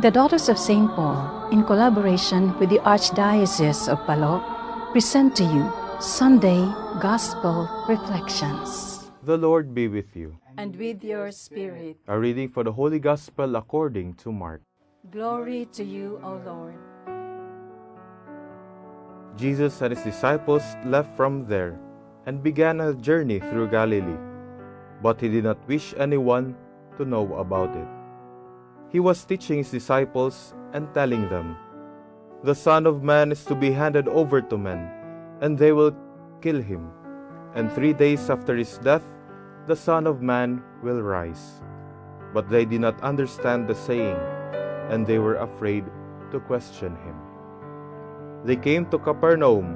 The Daughters of St. Paul, in collaboration with the Archdiocese of Palo, present to you Sunday Gospel Reflections. The Lord be with you. And with your spirit. A reading for the Holy Gospel according to Mark. Glory to you, O Lord. Jesus and his disciples left from there and began a journey through Galilee, but he did not wish anyone to know about it. He was teaching his disciples and telling them, "The Son of Man is to be handed over to men, and they will kill him. And 3 days after his death, the Son of Man will rise." But they did not understand the saying, and they were afraid to question him. They came to Capernaum,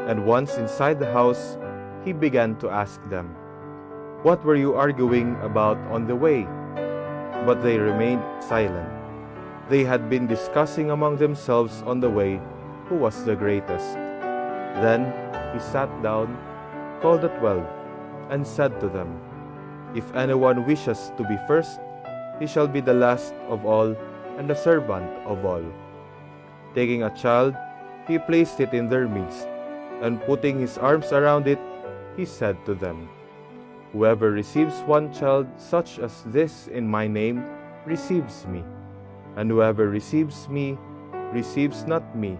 and once inside the house, he began to ask them, "What were you arguing about on the way?" But they remained silent. They had been discussing among themselves on the way who was the greatest. Then he sat down, called the 12, and said to them, "If anyone wishes to be first, he shall be the last of all and the servant of all." Taking a child, he placed it in their midst, and putting his arms around it, he said to them, "Whoever receives one child such as this in my name receives me, and whoever receives me receives not me,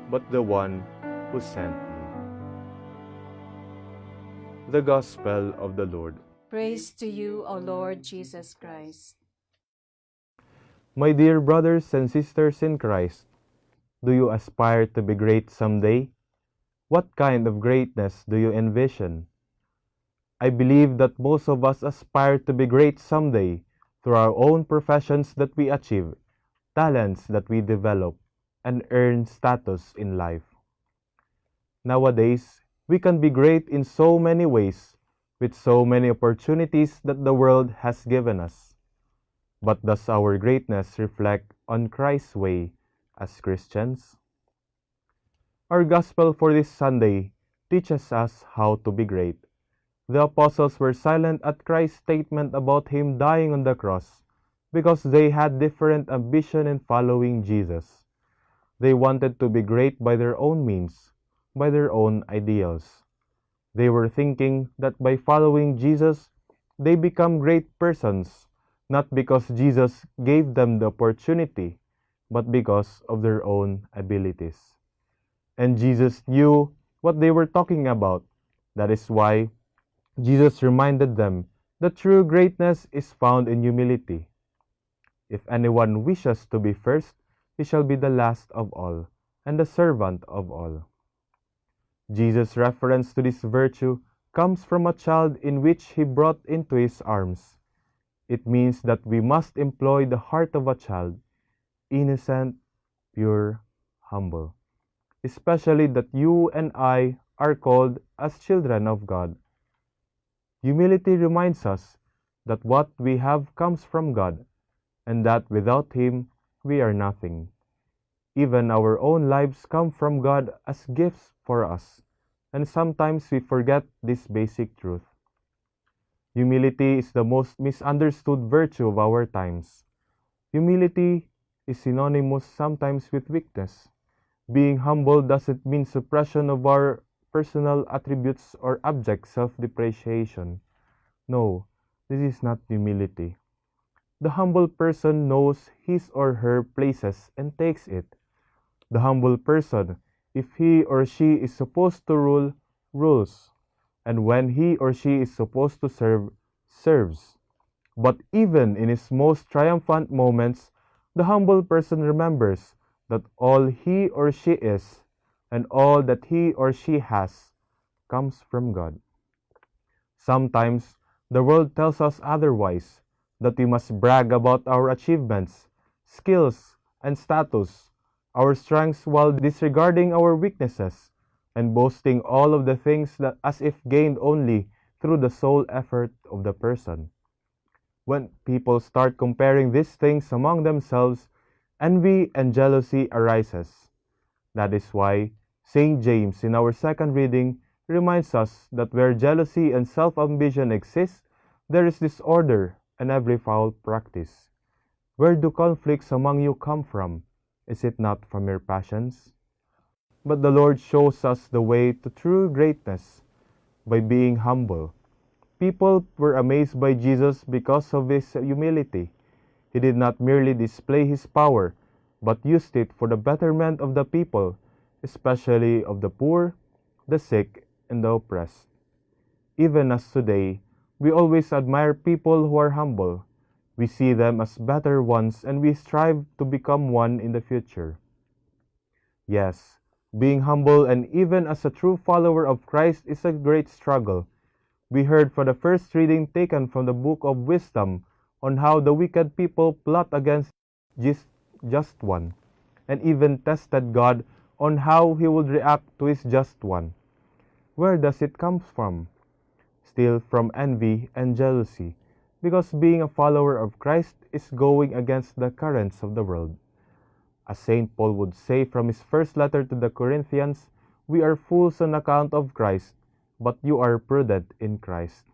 but the one who sent me." The Gospel of the Lord. Praise to you, O Lord Jesus Christ. My dear brothers and sisters in Christ, do you aspire to be great someday? What kind of greatness do you envision? I believe that most of us aspire to be great someday through our own professions that we achieve, talents that we develop, and earn status in life. Nowadays, we can be great in so many ways, with so many opportunities that the world has given us. But does our greatness reflect on Christ's way as Christians? Our Gospel for this Sunday teaches us how to be great. The apostles were silent at Christ's statement about him dying on the cross because they had different ambition in following Jesus. They wanted to be great by their own means, by their own ideals. They were thinking that by following Jesus, they become great persons, not because Jesus gave them the opportunity, but because of their own abilities. And Jesus knew what they were talking about. That is why Jesus reminded them that true greatness is found in humility. If anyone wishes to be first, he shall be the last of all, and the servant of all. Jesus' reference to this virtue comes from a child in which he brought into his arms. It means that we must employ the heart of a child, innocent, pure, humble. Especially that you and I are called as children of God. Humility reminds us that what we have comes from God, and that without Him we are nothing. Even our own lives come from God as gifts for us, and sometimes we forget this basic truth. Humility is the most misunderstood virtue of our times. Humility is synonymous sometimes with weakness. Being humble doesn't mean suppression of our personal attributes or abject self-depreciation. No, this is not humility. The humble person knows his or her places and takes it. The humble person, if he or she is supposed to rule, rules. And when he or she is supposed to serve, serves. But even in his most triumphant moments, the humble person remembers that all he or she is and all that he or she has comes from God. Sometimes, the world tells us otherwise, that we must brag about our achievements, skills, and status, our strengths while disregarding our weaknesses, and boasting all of the things that as if gained only through the sole effort of the person. When people start comparing these things among themselves, envy and jealousy arises. That is why St. James in our second reading reminds us that where jealousy and self-ambition exist, there is disorder and every foul practice. Where do conflicts among you come from? Is it not from your passions? But the Lord shows us the way to true greatness by being humble. People were amazed by Jesus because of his humility. He did not merely display his power, but used it for the betterment of the people, especially of the poor, the sick, and the oppressed. Even as today, we always admire people who are humble. We see them as better ones and we strive to become one in the future. Yes, being humble and even as a true follower of Christ is a great struggle. We heard for the first reading taken from the Book of Wisdom on how the wicked people plot against just one, and even tested God on how he would react to his just one. Where does it come from? Still from envy and jealousy, because being a follower of Christ is going against the currents of the world. As St. Paul would say from his first letter to the Corinthians, we are fools on account of Christ, but you are prudent in Christ.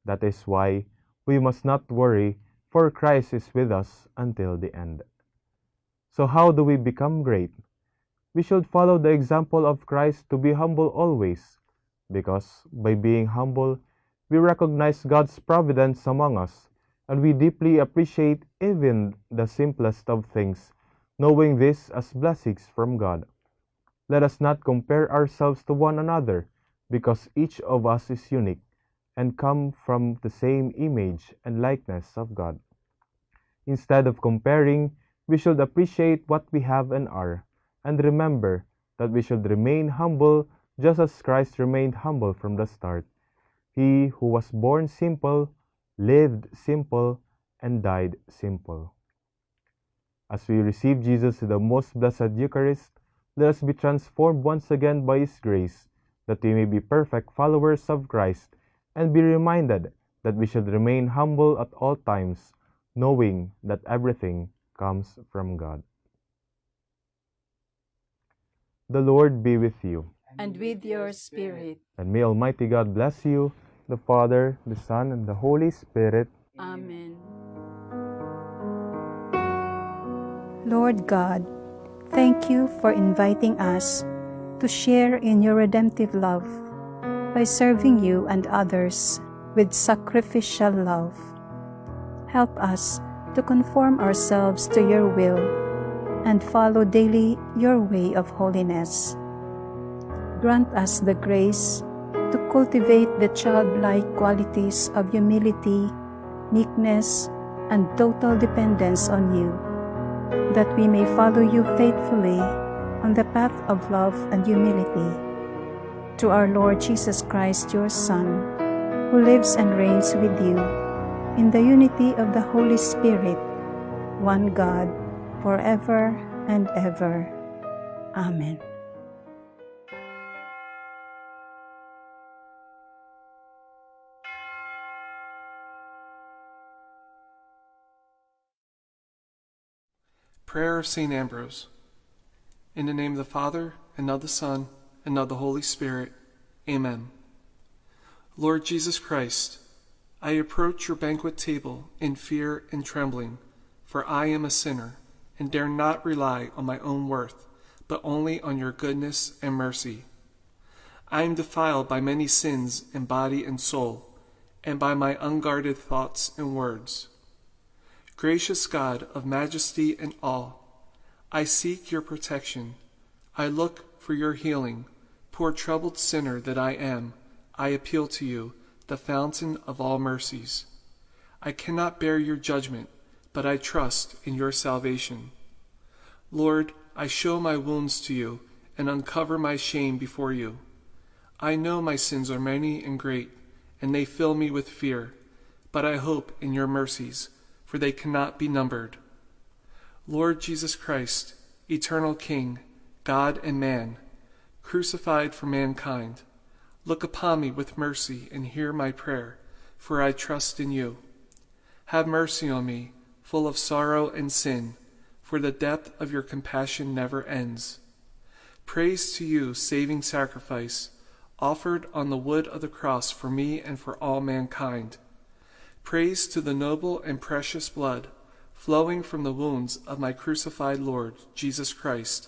That is why we must not worry, for Christ is with us until the end. So how do we become great? We should follow the example of Christ to be humble always, because by being humble, we recognize God's providence among us, and we deeply appreciate even the simplest of things, knowing this as blessings from God. Let us not compare ourselves to one another, because each of us is unique and come from the same image and likeness of God. Instead of comparing, we should appreciate what we have and are, and remember that we should remain humble just as Christ remained humble from the start. He who was born simple, lived simple, and died simple. As we receive Jesus in the most blessed Eucharist, let us be transformed once again by his grace, that we may be perfect followers of Christ, and be reminded that we should remain humble at all times, knowing that everything comes from God. The Lord be with you. And with your spirit. And may Almighty God bless you, the Father, the Son, and the Holy Spirit. Amen. Lord God, thank you for inviting us to share in your redemptive love by serving you and others with sacrificial love. Help us to conform ourselves to your will and follow daily your way of holiness. Grant us the grace to cultivate the childlike qualities of humility, meekness, and total dependence on you, that we may follow you faithfully on the path of love and humility. Through our Lord Jesus Christ, your Son, who lives and reigns with you in the unity of the Holy Spirit, one God, forever and ever. Amen. Prayer of St. Ambrose. In the name of the Father, and of the Son, and of the Holy Spirit. Amen. Lord Jesus Christ, I approach your banquet table in fear and trembling, for I am a sinner, and dare not rely on my own worth, but only on your goodness and mercy. I am defiled by many sins in body and soul, and by my unguarded thoughts and words. Gracious God of majesty and awe, I seek your protection. I look for your healing. Poor troubled sinner that I am, I appeal to you, the fountain of all mercies. I cannot bear your judgment, but I trust in your salvation. Lord, I show my wounds to you and uncover my shame before you. I know my sins are many and great, and they fill me with fear, but I hope in your mercies, for they cannot be numbered. Lord Jesus Christ, eternal King, God and man, crucified for mankind, look upon me with mercy and hear my prayer, for I trust in you. Have mercy on me, full of sorrow and sin, for the depth of your compassion never ends. Praise to you, saving sacrifice, offered on the wood of the cross for me and for all mankind. Praise to the noble and precious blood flowing from the wounds of my crucified Lord, Jesus Christ,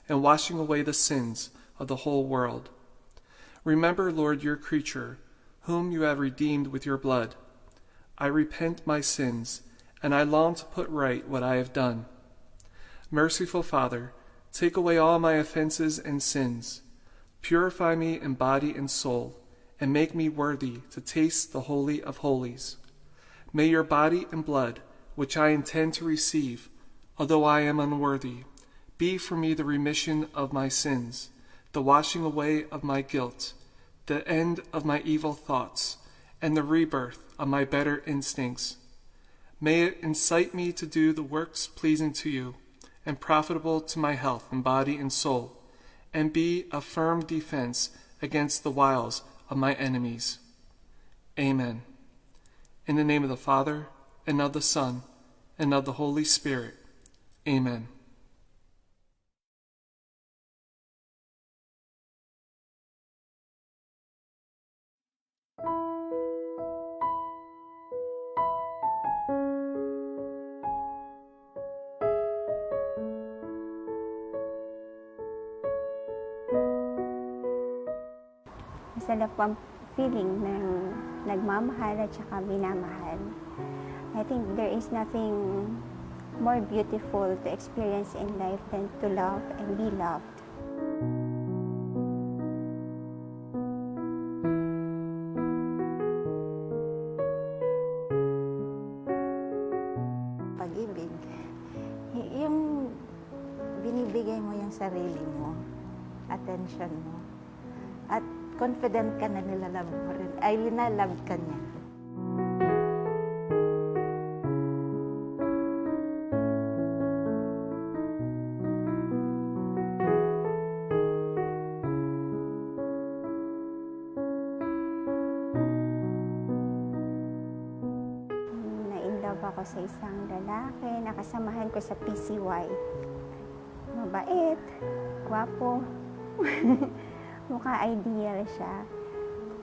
and washing away the sins of the whole world. Remember, Lord, your creature, whom you have redeemed with your blood. I repent my sins, and I long to put right what I have done. Merciful Father, take away all my offenses and sins. Purify me in body and soul, and make me worthy to taste the Holy of Holies. May your body and blood, which I intend to receive, although I am unworthy, be for me the remission of my sins, the washing away of my guilt, the end of my evil thoughts, and the rebirth of my better instincts. May it incite me to do the works pleasing to you, and profitable to my health in body and soul, and be a firm defense against the wiles of my enemies. Amen. In the name of the Father, and of the Son, and of the Holy Spirit. Amen. Masarap ang feeling ng nagmamahal at saka minamahal. I think there is nothing more beautiful to experience in life than to love and be loved. Pag-ibig, yung binibigay mo yung sarili mo, attention mo, at confident ka na nilalove mo rin, ay linalove ka niya. Na-inlove ako sa isang lalaki, nakasamahan ko sa PCY. Mabait, gwapo. Mukha ideal siya.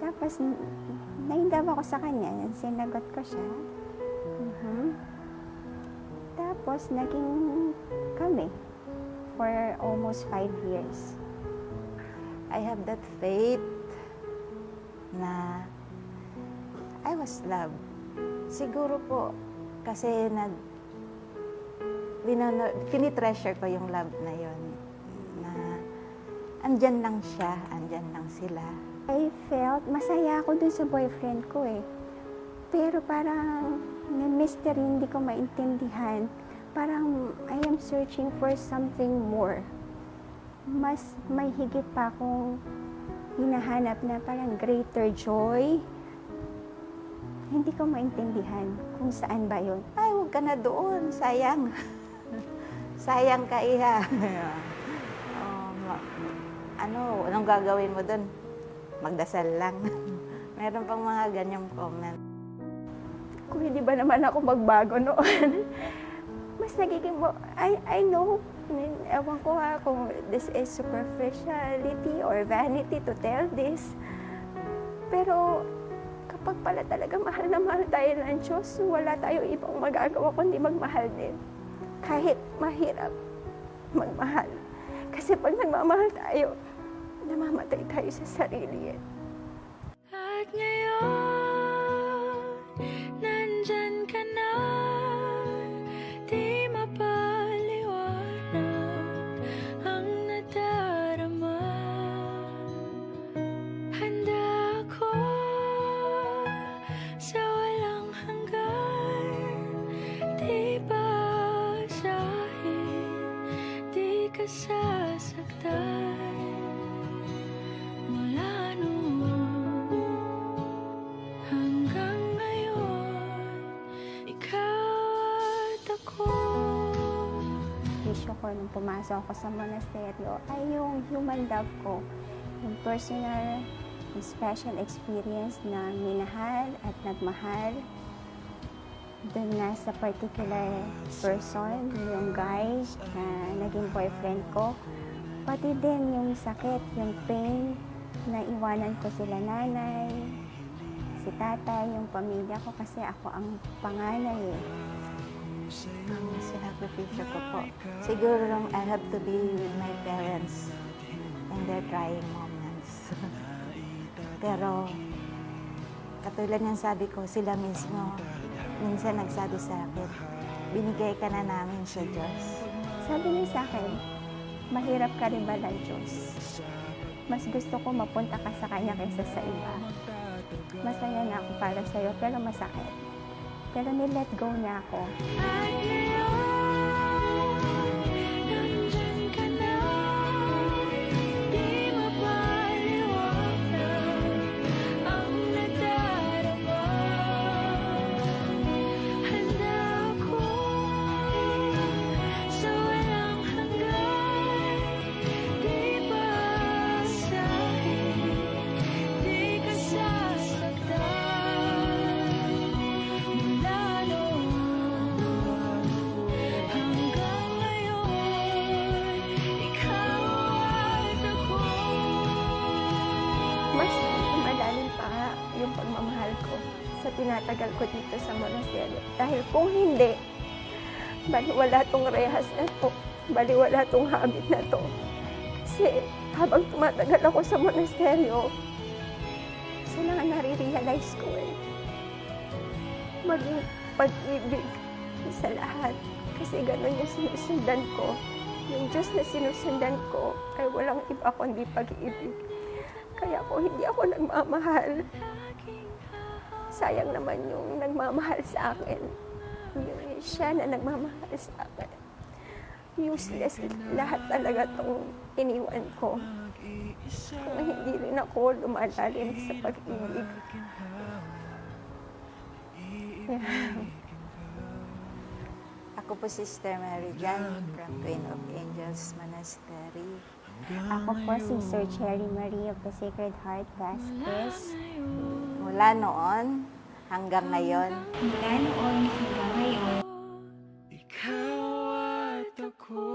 Tapos, na-inlove ako sa kanya. Sinagot ko siya. Tapos, naging kami for almost 5 years. I have that faith na I was loved. Siguro po, kasi tinitreasure ko yung love na yon. Andyan lang siya, andyan lang sila. I felt, masaya ako dun sa boyfriend ko eh. Pero parang, may mystery, hindi ko maintindihan. Parang, I am searching for something more. Mas may higit pa akong hinahanap na parang greater joy. Hindi ko maintindihan kung saan ba yun. Ay, huwag ka na doon, sayang. Sayang ka, iha. Anong gagawin mo doon? Magdasal lang. Meron pang mga ganyang comment. Kung hindi ba naman ako magbago noon, mas nagiging, I know, ewan ko ha, kung this is superficiality or vanity to tell this. Pero, kapag pala talaga mahal na mahal tayo ng Diyos, wala tayong ibang magagawa kundi magmahal din. Kahit mahirap magmahal. Kasi pag nagmamahal tayo, namamatay tayo sa sarili. At ngayon, nandyan ka na, di mapaliwanag ang nadarama. Handa ako sa walang hanggan, di basahin, di ka sasaktan. Mula noon hanggang ngayon, ikaw at ako. Issue ko nung pumasok ako sa monasteryo ay yung human love ko. Yung personal, yung special experience na minahal at nagmahal doon na sa particular person, yung guy na naging boyfriend ko. Pati din yung sakit, yung pain, na iwanan ko sila nanay, si tatay, yung pamilya ko kasi ako ang panganay eh. Ang sinakripisyo ko po. Siguro lang I have to be with my parents in their trying moments. Pero, katulad ng sabi ko, sila mismo, minsan nagsabi sa akin, binigay ka na namin sa Diyos. Sabi niya sa akin, mahirap ka rin ba ng Diyos? Mas gusto ko mapunta ka sa Kanya kaysa sa iba. Masaya na ako para sa'yo, pero masakit. Pero nilet go niya ako. At ngayon, nandyan ka na, di mapaliwanag ang nadarama. Handa ako sa walang hanggan, di basahin, di ka sasaktan. Mula noon hanggang ngayon, ikaw at ako. Mas malalim pa nga yung pagmamahal ko sa tinatagal ko dito sa monasteryo. Dahil kung hindi, baliwala tong rehas na to, baliwala tong habit na to. Kasi habang tumatagal ako sa monasteryo, isa na nga nare-realize ko maging pag-ibig sa lahat. Kasi ganun yung sinusundan ko. Yung Diyos na sinusundan ko ay walang iba kundi pag-ibig. Kaya kung hindi ako nagmamahal, sayang naman yung nagmamahal sa akin. Yung siya na nagmamahal sa akin. Useless lahat talaga tong iniwan ko. Kung hindi rin ako lumalalim sa pag-ibig. Ako po Sister Mary Jan from Queen of Angels Monastery. Ako po si Sir Cherry Marie of the Sacred Heart Vasquez. Mula noon hanggang ngayon, Mula noon hanggang ngayon, Ikaw at ako.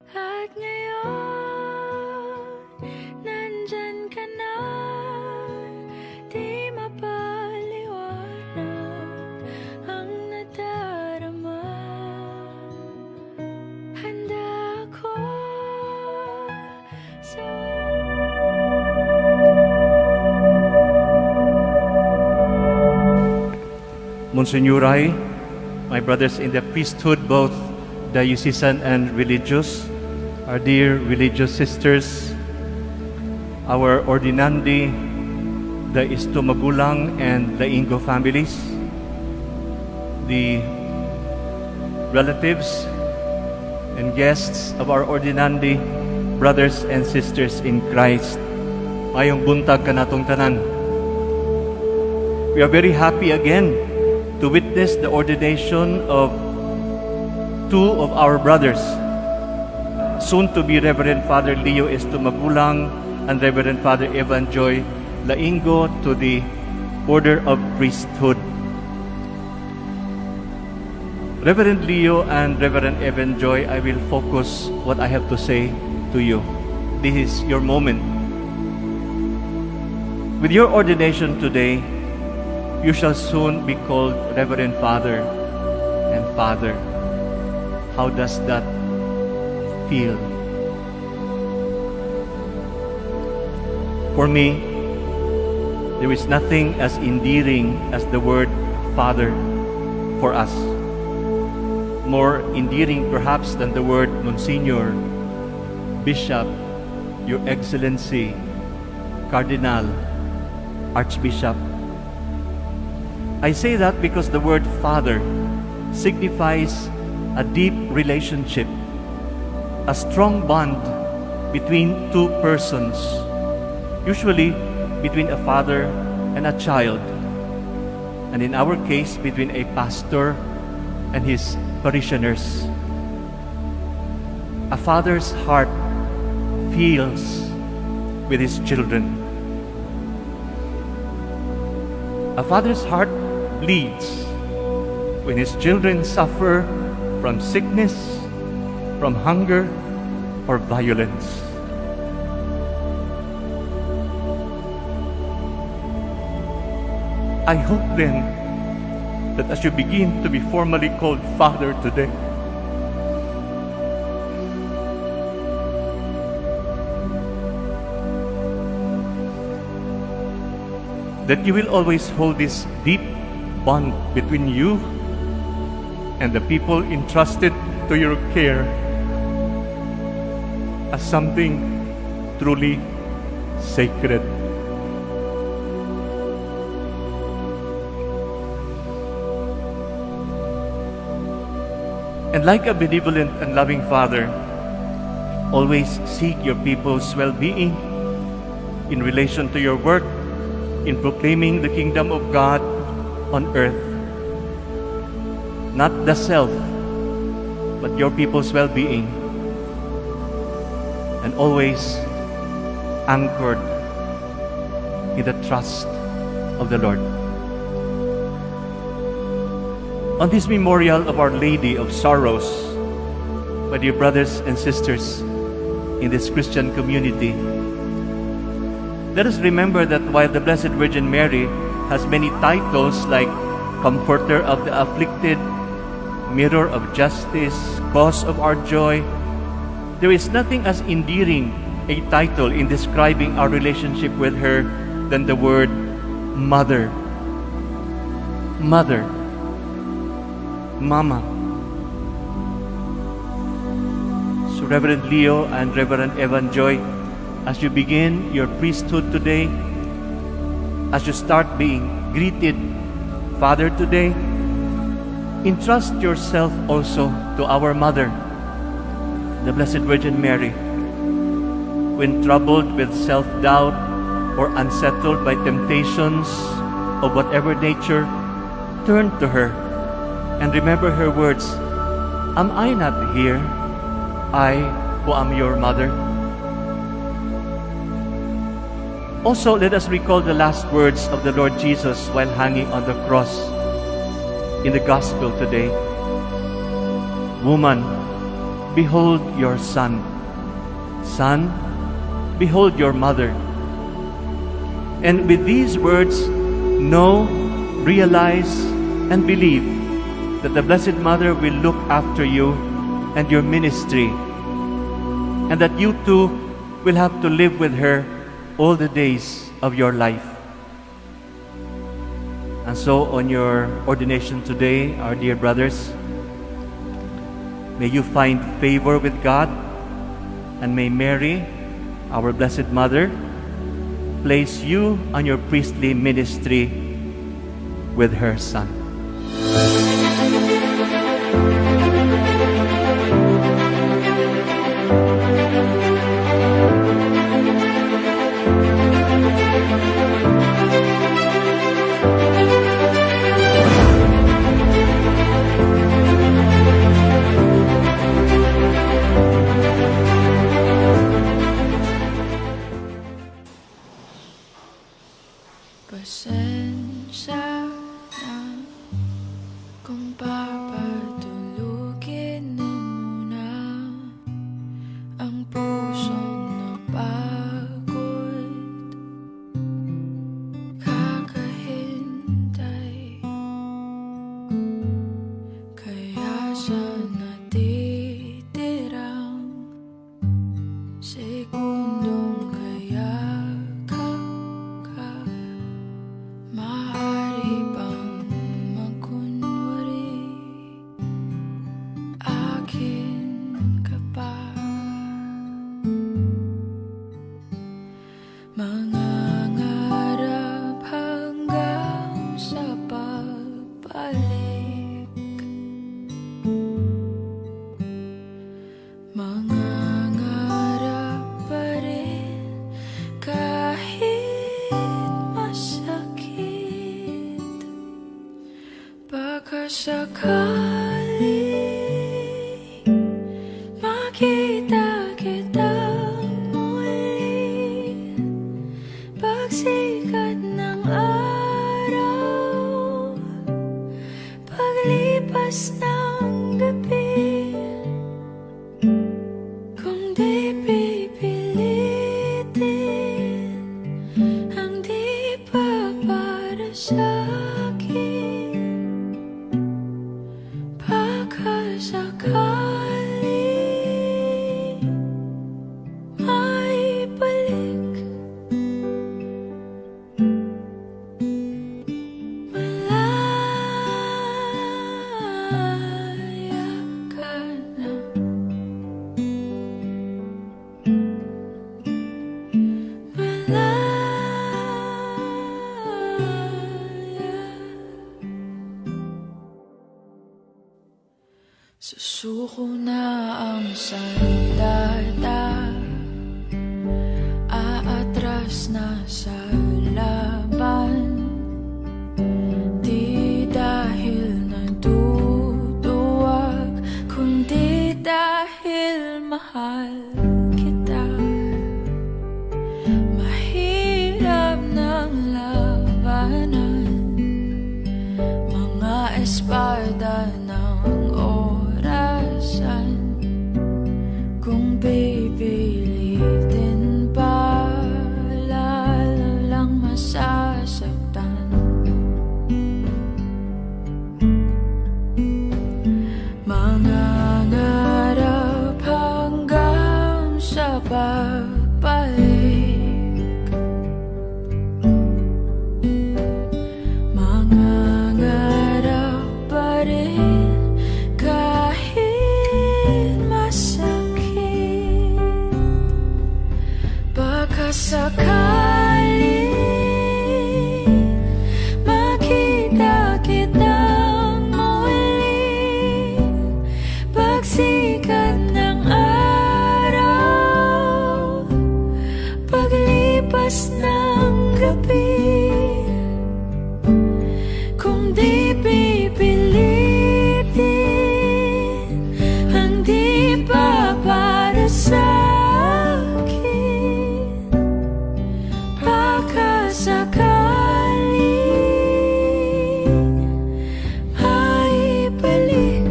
At ngayon, nandyan ka na, di mapaliwanag ang nadarama. Handa ako sa Monsignori, my brothers in the priesthood, both diocesan and religious, our dear religious sisters, our ordinandi, the Istomagulang and the Ingo families, the relatives and guests of our ordinandi, brothers and sisters in Christ. Mayong buntag kanatong tanan. We are very happy again to witness the ordination of two of our brothers, soon to be Reverend Father Leo Estomagulang and Reverend Father Evan Joy Laingo to the Order of Priesthood. Reverend Leo and Reverend Evan Joy, I will focus what I have to say to you. This is your moment. With your ordination today, you shall soon be called Reverend Father and Father. How does that feel? For me, there is nothing as endearing as the word Father for us. More endearing perhaps than the word Monsignor, Bishop, Your Excellency, Cardinal, Archbishop. I say that because the word Father signifies a deep relationship, a strong bond between two persons, usually between a father and a child, and in our case, between a pastor and his parishioners. A father's heart feels with his children. A father's heart bleeds when his children suffer from sickness, from hunger, or violence. I hope then that as you begin to be formally called Father today, that you will always hold this deep bond between you and the people entrusted to your care as something truly sacred. And like a benevolent and loving Father, always seek your people's well-being in relation to your work in proclaiming the kingdom of God on earth. Not the self, but your people's well-being. And always anchored in the trust of the Lord. On this memorial of Our Lady of Sorrows, my dear brothers and sisters in this Christian community, let us remember that while the Blessed Virgin Mary has many titles like Comforter of the Afflicted, Mirror of Justice, Cause of our Joy, there is nothing as endearing a title in describing our relationship with her than the word Mother. Mother. Mama. So Reverend Leo and Reverend Evan Joy, as you begin your priesthood today, as you start being greeted Father today, entrust yourself also to our Mother, the Blessed Virgin Mary. When troubled with self-doubt or unsettled by temptations of whatever nature, turn to her and remember her words, "Am I not here, I who am your mother?" Also, let us recall the last words of the Lord Jesus while hanging on the cross in the Gospel today. "Woman, behold your son. Son, behold your mother." And with these words, know, realize, and believe that the Blessed Mother will look after you and your ministry, and that you too will have to live with her all the days of your life. And so on your ordination today, our dear brothers, may you find favor with God, and may Mary, our Blessed Mother, place you on your priestly ministry with her Son. Pasensya na kung papatulugin na muna ang pusong napagod, kakahintay, kaya sa natitirang segundong kaya maaari bang magkunwari akin ka pa? Mangangarap hanggang sa pagbalik, mangangarap pa rin kahit masakit. Baka sakali makita kitang muli, pagsikat ng araw, paglipas ng gabi. Kung di pipilitin ang di pa para sa'kin, Susuko na ang sandata, aatras na sa laban. Di dahil naduduwag, kundi dahil mahal kita. Mahirap ng labanan, mga espada ng orasan. Kung pipilitin pa, lalo lang masasaktan. Mangangarap hanggang sa pagbalik, mangangarap pa rin kahit masakit. Baka sakaling makita kitang muli, pagsikat ng araw, paglipas ng gabi. Kung di pipilitin ang di pa para sa akin, baka sakaling maibalik.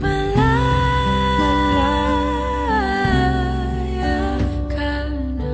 Malaya ka na.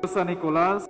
Sa Nicolas,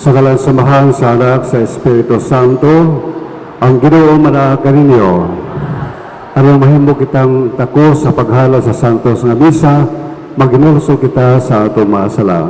Sa ngalan Samahan, sa Anak, sa Espiritu Santo, ang Ginoo manaag kaninyo. Aron mahimo kitang tako sa paghala sa santos nga misa, mag-NORSU kita sa atong mga sala.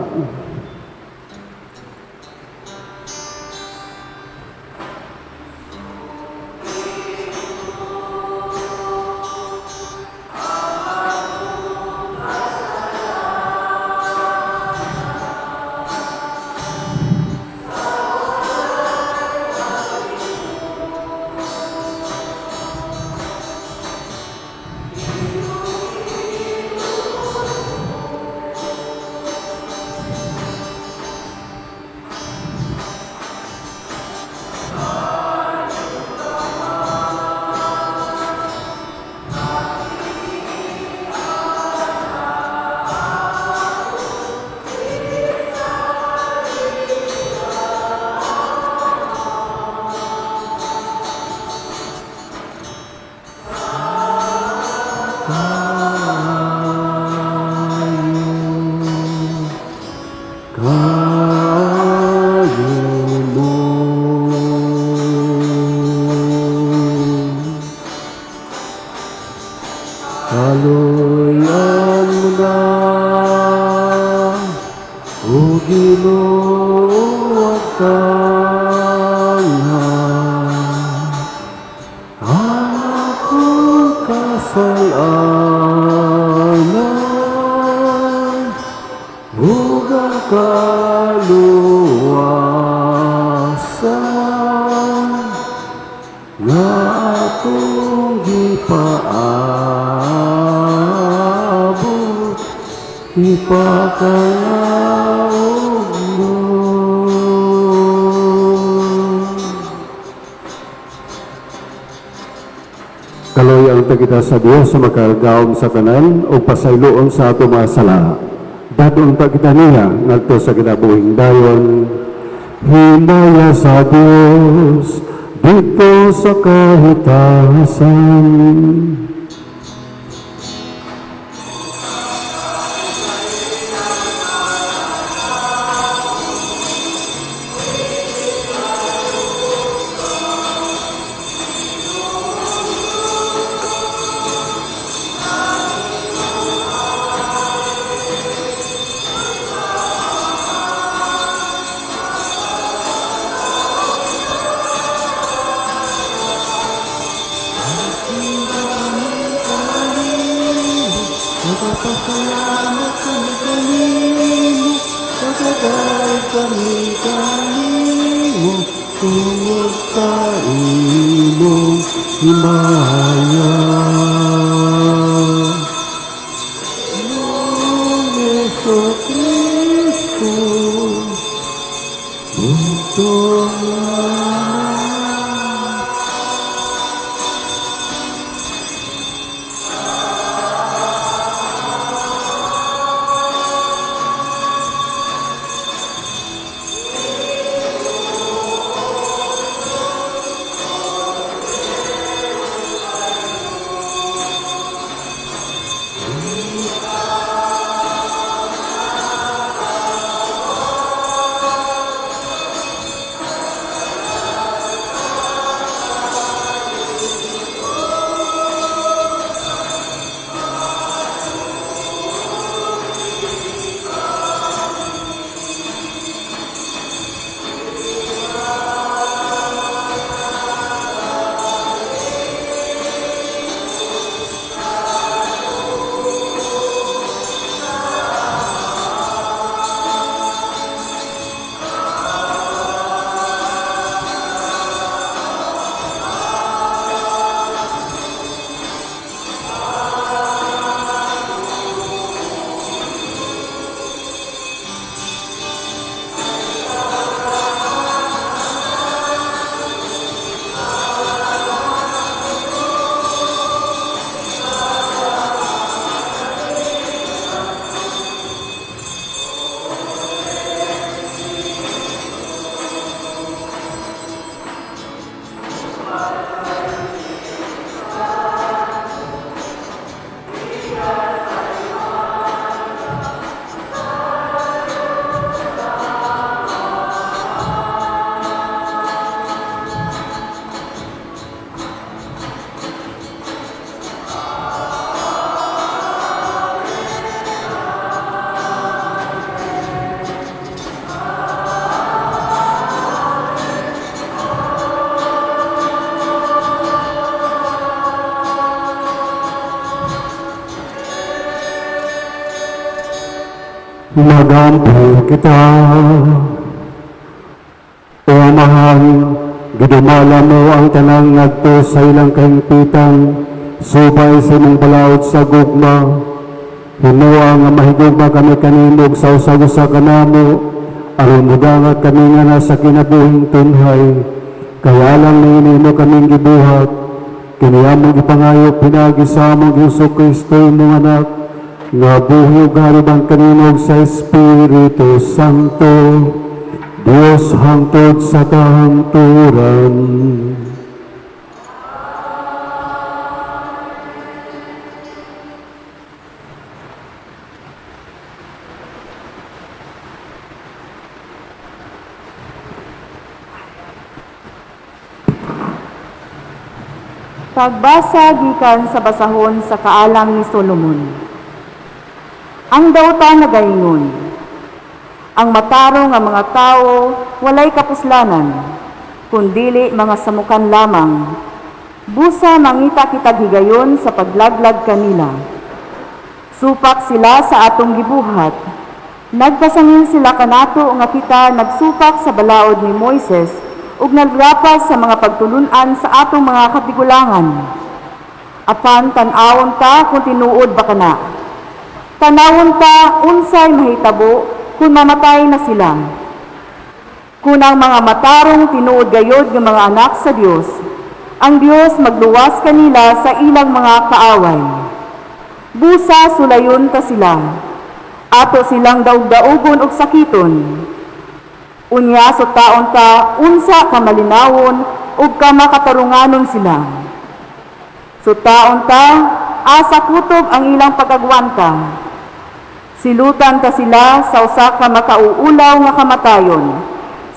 Haluyan mo na, O Ginoo, at tanghal, ang akong kasalanan, ug ang kaluwasan, nga akong gipaabot, ipakalaog mo. Kaloy ang tagita sa Dios sa makalagawom sa tanan o pasayloon sa ato mga sala. Dadong tagita niya ngadto sa kinabuhing dayon. Himaya sa Dios dito sa kahitasan. Nagpapasalamat kami kanino, nagagawad kami kanino, tungod sa imong himaya. Noong Jesucristo, buntong magampo kita. O Amahan, gidumala mo ang tanang ngadto sa ilang kahimpitan, subay sa imong balaod sa gugma. Hinuwa nga mahigugma kami kanimog sa usa-usa kanamo, aron mudangat kami nga nasa kinabuhing tunhay. Kaya lang niini mo kaming gibuhat, kiniyamong ipangayo pinagi sa among Jesucristo imong anak, nga buhi ug haribang kanimog sa Espiritu Santo, Dios hangtod sa kahangturan. Pagbasa gikan sa basahon sa kaalam ni Solomon. Ang dauta nagaingon, ang matarong nga mga tao walay kapuslanan, kundili mga samukan lamang. Busa mangita kitag higayon sa paglaglag kanila. Supak sila sa atong gibuhat. Nagpasangil sila kanato nga kita nagsupak sa balaod ni Moises ug nagrapas sa mga pagtulunan sa atong mga katigulangan. Apan tan-awon ta kung tinuod ba kana. Tanawon ta unsay mahitabo kung mamatay na sila. Kung ang mga matarong tinuod gayod ng mga anak sa Dios, ang Dios magluwas kanila sa ilang mga kaaway. Busa sulayon ta sila, ato silang daug-daugon og sakiton. Unya so taon ta unsa ka malinawon ug ka makatarunganon sila. So taon ta asa kutob ang ilang pagagwanta. Silutan ta sila sa usa ka makauulaw nga kamatayon.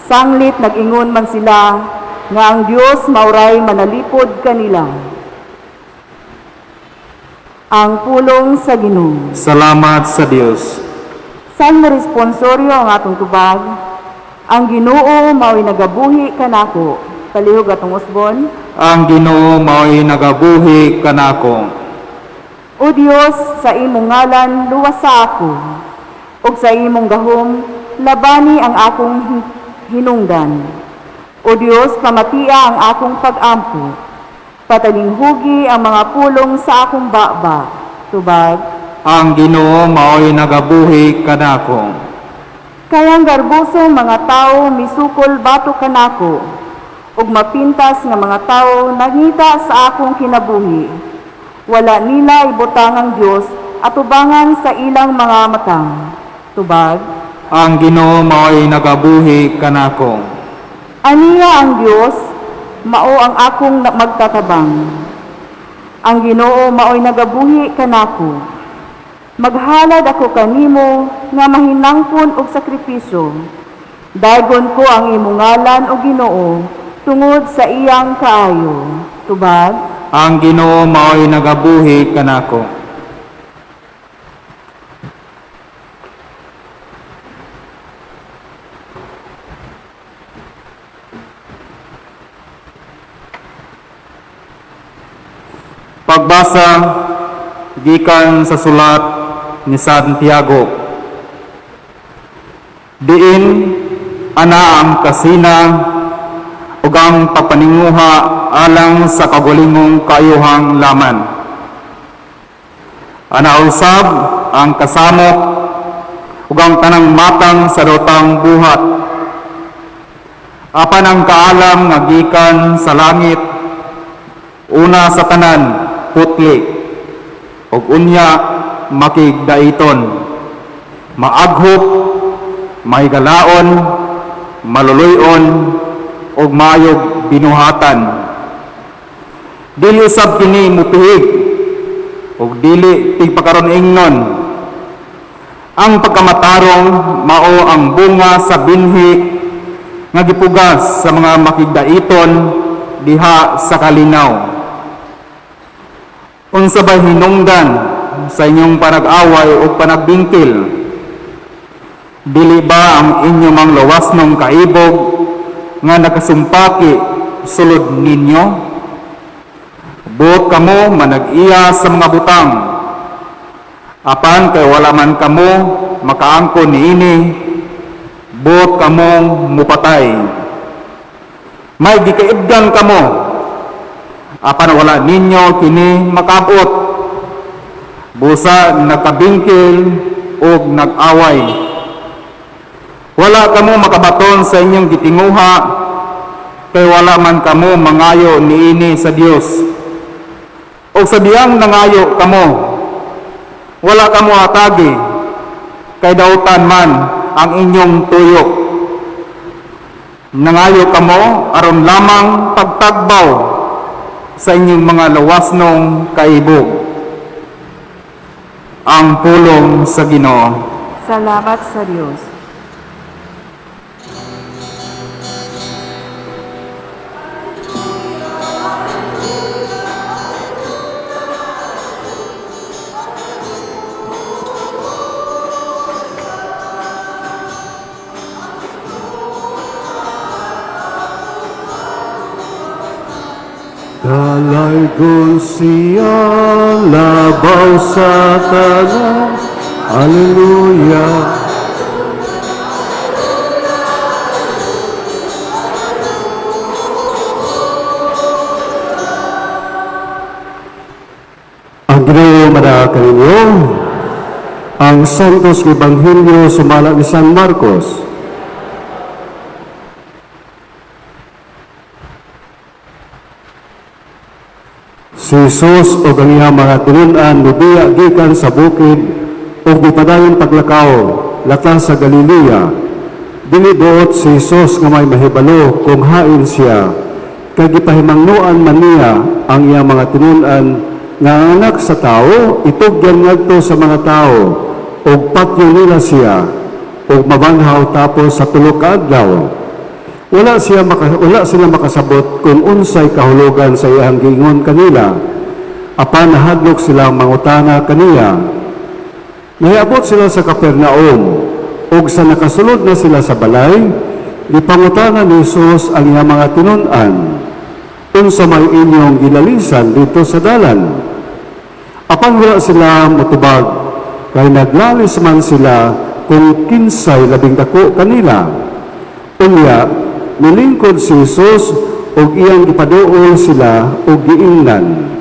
Sanglit nag-ingon man sila nga ang Dios mauray manalipod kanila. Ang pulong sa Ginoo. Salamat sa Dios. San responsoryo ang atong tubag? Ang Ginoo mao'y nagabuhi kanako. Palihog atong usbon. Ang Ginoo mao'y nagabuhi kanako. O Dios, sa imong ngalan luwas sa ako, ug sa imong gahom labani ang akong hinungdan. O Dios, pamatia ang akong pag-ampo. Patalinghugi ang mga pulong sa akong baba. Tubag. Ang Ginoo mao'y nagabuhi kanako. Kayang garbuso mga tao misukol bato kanako, ug mapintas nga mga tao nangita sa akong kinabuhi. Wala nila ibutang ang Dios at ubangan sa ilang mga matang. Tubag. Ang Ginoo mao'y nagabuhi kanako. Aniya ang Dios, mao ang akong magtatabang. Ang Ginoo mao'y nagabuhi kanako. Maghalad ako kanimo nga mahinangpon og sakripisyo. Daygon ko ang imong ngalan o Ginoo tungod sa iyang kaayo. Tubag. Ang Ginoo mao'y nagabuhi kanako. Pagbasa gikan sa sulat ni Santiago. Diin ana ang kasina ug ang papaninguha alang sa kagulingong kaayuhang laman. Ana usab ang kasamok ug ang tanang matang sa dotang buhat. Apan ang kaalam nga gikan sa langit, una sa tanan putli, ug unya makigdaiton, maaghop, mahigalaon, maluluyon, ug maayog binuhatan. Dili usab kini mupihig, ug dili tigpakaron ingnon. Ang pagkamatarong mao ang bunga sa binhi nga gipugas sa mga makigdaiton diha sa kalinaw. Unsa ba hinungdan sa inyong panag-away o panagbingkil? Dili ba ang inyong mga lawasnong kaibog nga nakasumpaki sulod ninyo? Buot kamo manag-iya sa mga butang. Apan kay wala man kamo makaangkon niini, buot kamong mupatay. May gikaibdan kamo, apan wala ninyo kini makabot. Busa nakabingkil o nag-away. Wala kamo makabaton sa inyong gitinguha, kay wala man kamo mangayo niini sa Dios. O sa diyang nangayo kamo, wala kamo atagi, kay dautan man ang inyong tuyok. Nangayo kamo aron lamang pagtagbaw sa inyong mga lawasnong kaibog. Ang pulong sa Ginoo. Salamat sa Diyos. Dalay ko siya labaw sa tanan. Hallelujah. Ang Ginoo madaka ninyo ang Santos Ebanghelyo sumalang ni San Marcos. Si Jesus o ang iyang mga tinunan nibiya gikan sa bukid o gipadayon paglakaw latas sa Galilea. Diniduot si Jesus nga may mahibalo kung hain siya. Kay gipahimangnuan man niya ang iyang mga tinunan nga ang anak sa tao itugyan ngadto sa mga tao o patyo nila siya o mabanhaw tapos sa tulo ka adlaw. Wala sila makasabot kung unsay kahulugan sa iyang giingon kanila. Apan nahadlok sila mangutana kaniya. Nahiabot sila sa Capernaum, ug sa nakasulod na sila sa balay, gipangutana ni Jesus ang iyang mga tinunan. Unsa may inyong gilalisan dito sa dalan? Apan wala sila motubag, kay naglalis man sila kung kinsay labing dako kanila. Unya, nilingkod si Jesus ug iyang gipaduol sila ug giingnan.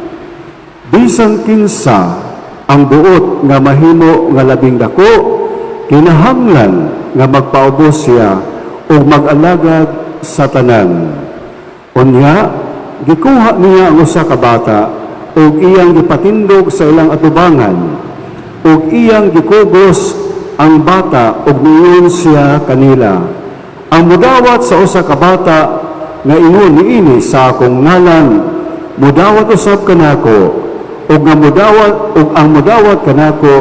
Bisan kinsa ang buot nga mahimo nga labing dako, kinahanglan nga magpaubos siya ug mag-alagad sa tanan. Unya, gikuha niya ang usa ka bata ug iyang gipatindog sa ilang atubangan ug iyang gikugos ang bata ug niingon siya kanila. Ang mudawat sa usa ka bata nga ingon niini sa akong ngalan, mudawat usab kanako, ug ang mudawat kanako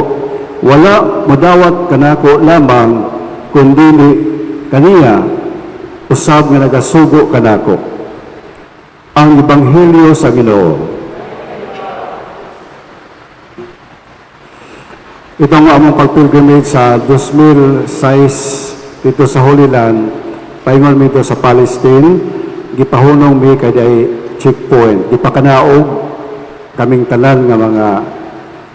wala mudawat kanako lamang kundi kaniya usab nga nagasugo kanako. Ang Ebanghelyo sa Ginoo. Ito ang among pagpilgrimage sa 2006 dito sa Holy Land. Paingon mi ito sa Palestine, gipahunong mi kay checkpoint. Gipakanaog kaming tanan nga mga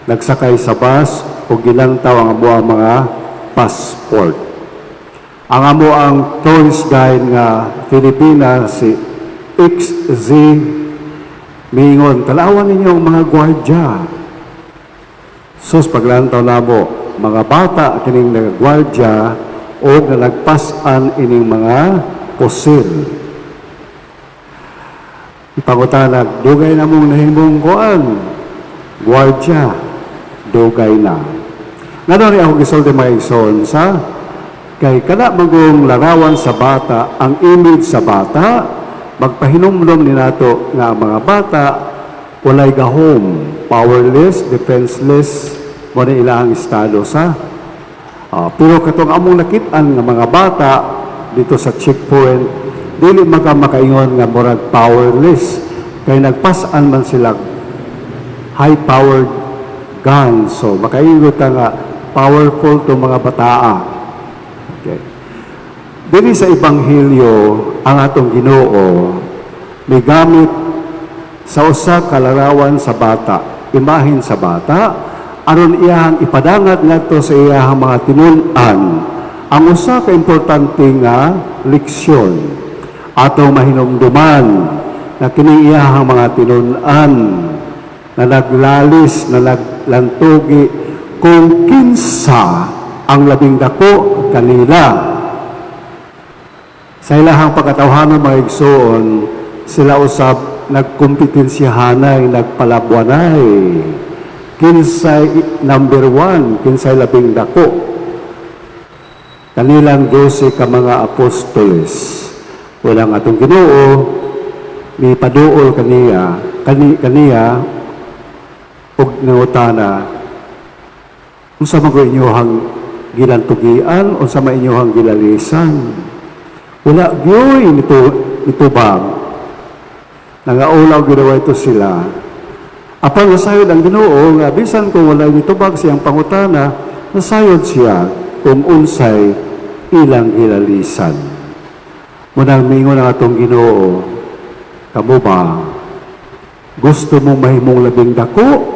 nagsakay sa bus o gilantaw ang amo ang mga passport. Ang amo ang tourist guide nga Filipina si XZ mingon, talawan ninyo ang mga gwardya. Sus paglantaw namo mga bata kining nagagwardya o na nagpasan ining mga pusil. Ipangutanag, dugay na mong nahimong kuan. Gwardya, dugay na. Nga rin ako gisulti mga igsoon sa kay kana magong larawan sa bata, ang image sa bata, magpahinumlom ni nato nga mga bata walay gahom, powerless, defenseless, mo na ilang estado sa. Pero katong among nakitaan nga mga bata dito sa checkpoint, dili makaingon nga murag powerless kay nagpasan man sila high-powered guns. So makaingon ka nga powerful to mga bataa. Okay. Dili sa Ebanghelyo ang atong Ginoo may gamit sa usa ka larawan sa bata, imahin sa bata, aron iyang ipadangat ngadto sa iyang mga tinun-an ang usa ka importante nga leksyon atong mahinumduman na kini iyang mga tinun-an na naglalis na naglantugi kung kinsa ang labing dako kanila. Sa ilahang pagkatawhanon mga igsoon, sila usab nagkompetensyahanay, nagpalabwanay. Kinsay number 1, kinsay labing dako. Kanilang 12 ka mga apostoles. Walang atong Ginoo, ni paduol kaniya og nangutana, unsa man ko inyohang gilantugian, unsa man inyohang gilalisan. Wala gyoy nitubang. Nangaulaw ginawa ito sila. Apan nasayod ang Ginoo nga bisan kung wala nitubag siyang pangutana, nasayod siya kung unsay ilang gilalisan. Munang mingon ang atong Ginoo, kamo ba gusto mong mahimong labing dako?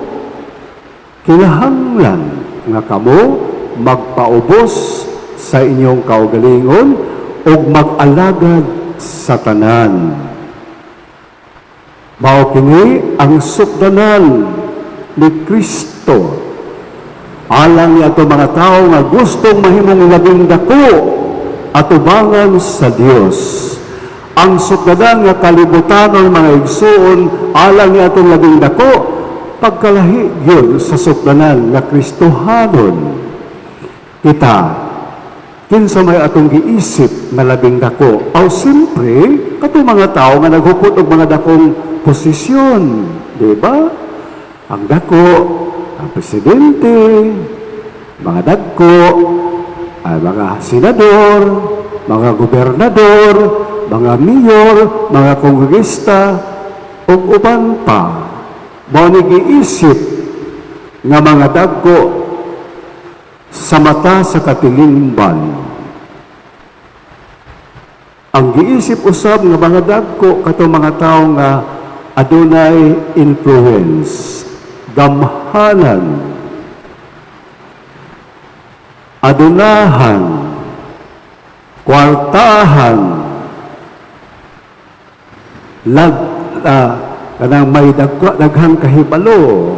Kinahanglan nga kamo magpaubos sa inyong kaugalingon o mag-alagad sa tanan. Mao kini ang sukdanan ni Kristo alang ni ato mga tao nga gustong mahimong labing dako atubangan sa Dios. Ang sukdanan nga kalibutanon mga igsoon alang ni atong labing dako pagkalahi yun sa sukdanan nga Kristohanon. Kita kinsa may atong giisip nga labing dako. Aw simpre kato mga tao nga naghupot og mga dakong posisyon, di ba? Ang dako, ang presidente, mga dagko, ay mga senador, mga gobernador, mga mayor, mga kongresista, ug uban pa. Mao ni giisip nga mga dagko sa mata sa katilingban. Ang giisip usab nga mga dagko kato mga tao nga adunay influence, gamhanan, adunahan, kwartahan, kanang may daghang kahibalo.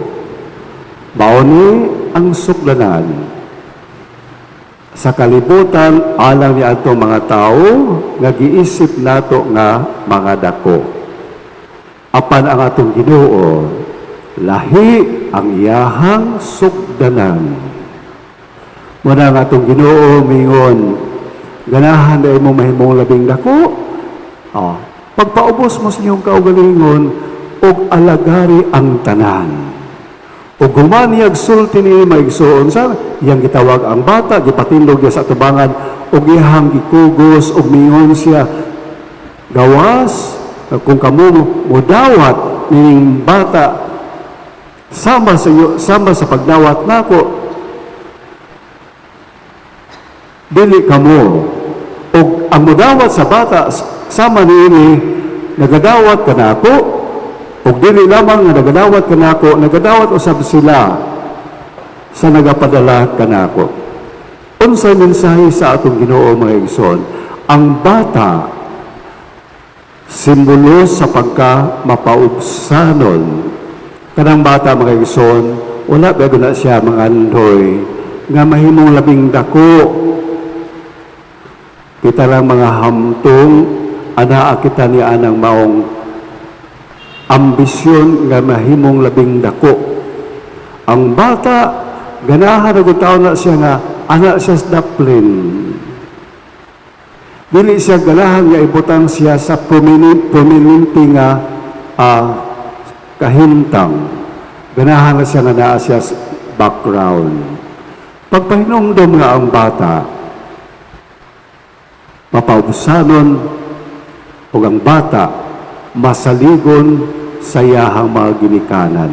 Mao ni ang sukdanan sa kalibutan alang ni ato mga tao nga giisip nato nga mga dako. Apan ang atong Ginoo lahi ang iyahang sukdanan. Muna ang atong Ginoo mingon, ganahan na mo mahimong labing dako. Pagpaubos mo sa inyong kaugalingon og alagari ang tanan. O gumaniyag sulti ni maigsoon sa iyang gitawag ang bata, gipatindog niya sa atubangan o iyang gikugos o mingon siya, gawas kung kamo modawat ning bata sama sa pagdawat nako, dili kamo o ang modawat sa bata sama niini nagadawat kanako. Ug dili lamang nga nagadawat kanako, nagadawat usab sila sa nagapadala kanako. Unsay mensahe sa atong Ginoo mga igsoon? Ang bata simbolo sa pagka mapaubsanon. Kanang bata mga igsoon, wala bago na siya mga andoy nga mahimong labing dako. Kita lang mga hamtong anaa kita ni anang maong ambisyon nga mahimong labing dako. Ang bata, ganahan na taon na siya nga, anak siya sa daplin. Dili siya ganahan nga ibutang siya sa prominente nga kahintang. Ganahan na siya nga naa siya sa background. Pagpahinungdom nga ang bata, mapaubusanon o ang bata, masaligon sa iyahang mga ginikanan.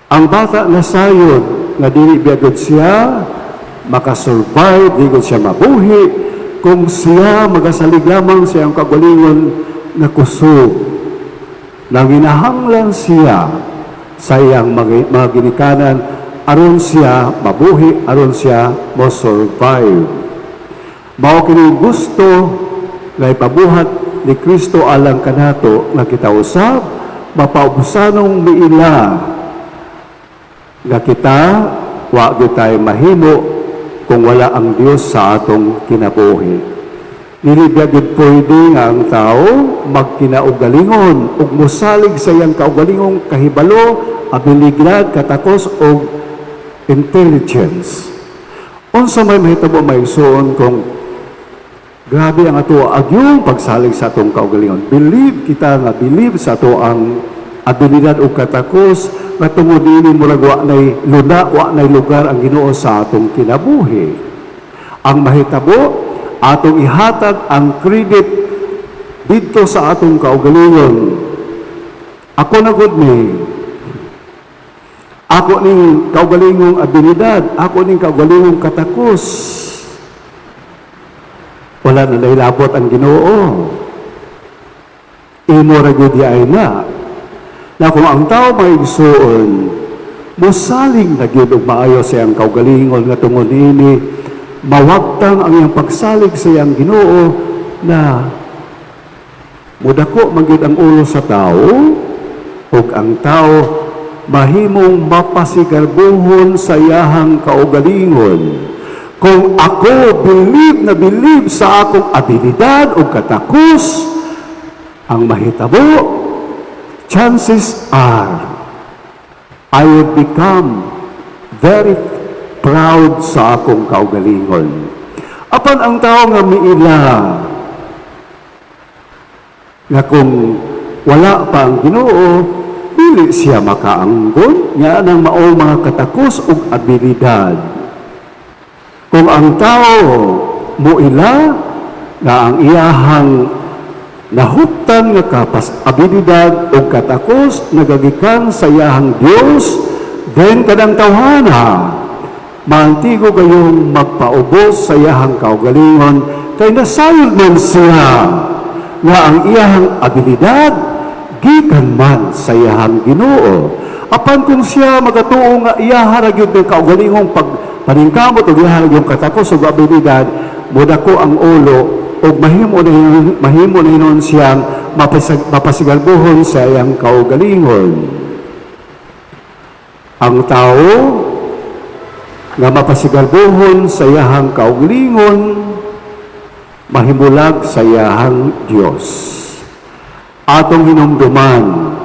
Ang bata nasayod nga dili biagod siya makasurvive, di gud siya mabuhi kung siya magasalig lamang sa iyang kagalingon na kusog. Nanginahanglan siya sa iyang mga ginikanan aron siya mabuhi, aron siya mo survive. Mao kini gusto nga ipabuhat ni Kristo alang kanato nga kita usab mapaubusanong miila nga kita wa gyud tayo mahimo kung wala ang Dios sa atong kinabuhi. Dili gyud pwede nga ang tao magkinaugalingon ug mosalig sa iyang kaugalingong kahibalo, abilidad, katakos o intelligence. Unsa may mahitabo maigsoon kung grabe ang ato agyong pagsalig sa atong kaugalingon. Believe kita nga believe sa ato ang abilidad o katakos nga tungod ini murag wa nay luna, wa nay lugar ang Ginoo sa atong kinabuhi. Ang mahitabo atong ihatag ang credit dito sa atong kaugalingon. Ako na gud ni ako ning kaugalingong abilidad, ako ning kaugalingong katakos. Wala na nailabot ang Ginoo. Imo ra gyud ay na. Na kung ang tao maigsuon, mosaling na gyud og maayo sa iyang kaugalingon nga tungod ini mawagtang ang iyang pagsalig sa iyang Ginoo na mudako man gyud ang ulo sa tao ug ang tao mahimong mapasigarbuhon sa iyahang kaugalingon. Kung ako believe sa akong abilidad o katakos, ang mahitabo, chances are, I will become very proud sa akong kaugalingon. Apan ang tao nga miila, nga kung wala pa ang Ginoo, dili siya makaanggon, nga nang maong mga katakos o abilidad. Kung ang tao muila na ang iyahang nahuptan nga kapas abilidad o katakos nagagikan sa iyahang Dios, then kadang tawhana maantigo kayong magpaubos sa iyahang kaugalingon kay nasayod man siya nga ang iyahang abilidad gikan man sa iyahang Ginoo. Apan kung siya magatuo nga iyaha ra gyud ng kaugalingong paningkamot o iyaha yung katakos o abilidad, mudako ang ulo o mahimo na hinon siyang mapasigalbuhon sa iyang kaugalingon. Ang tao nga mapasigalbuhon sa iyahang kaugalingon, mahimulag sa iyahang Dios. Atong hinumduman,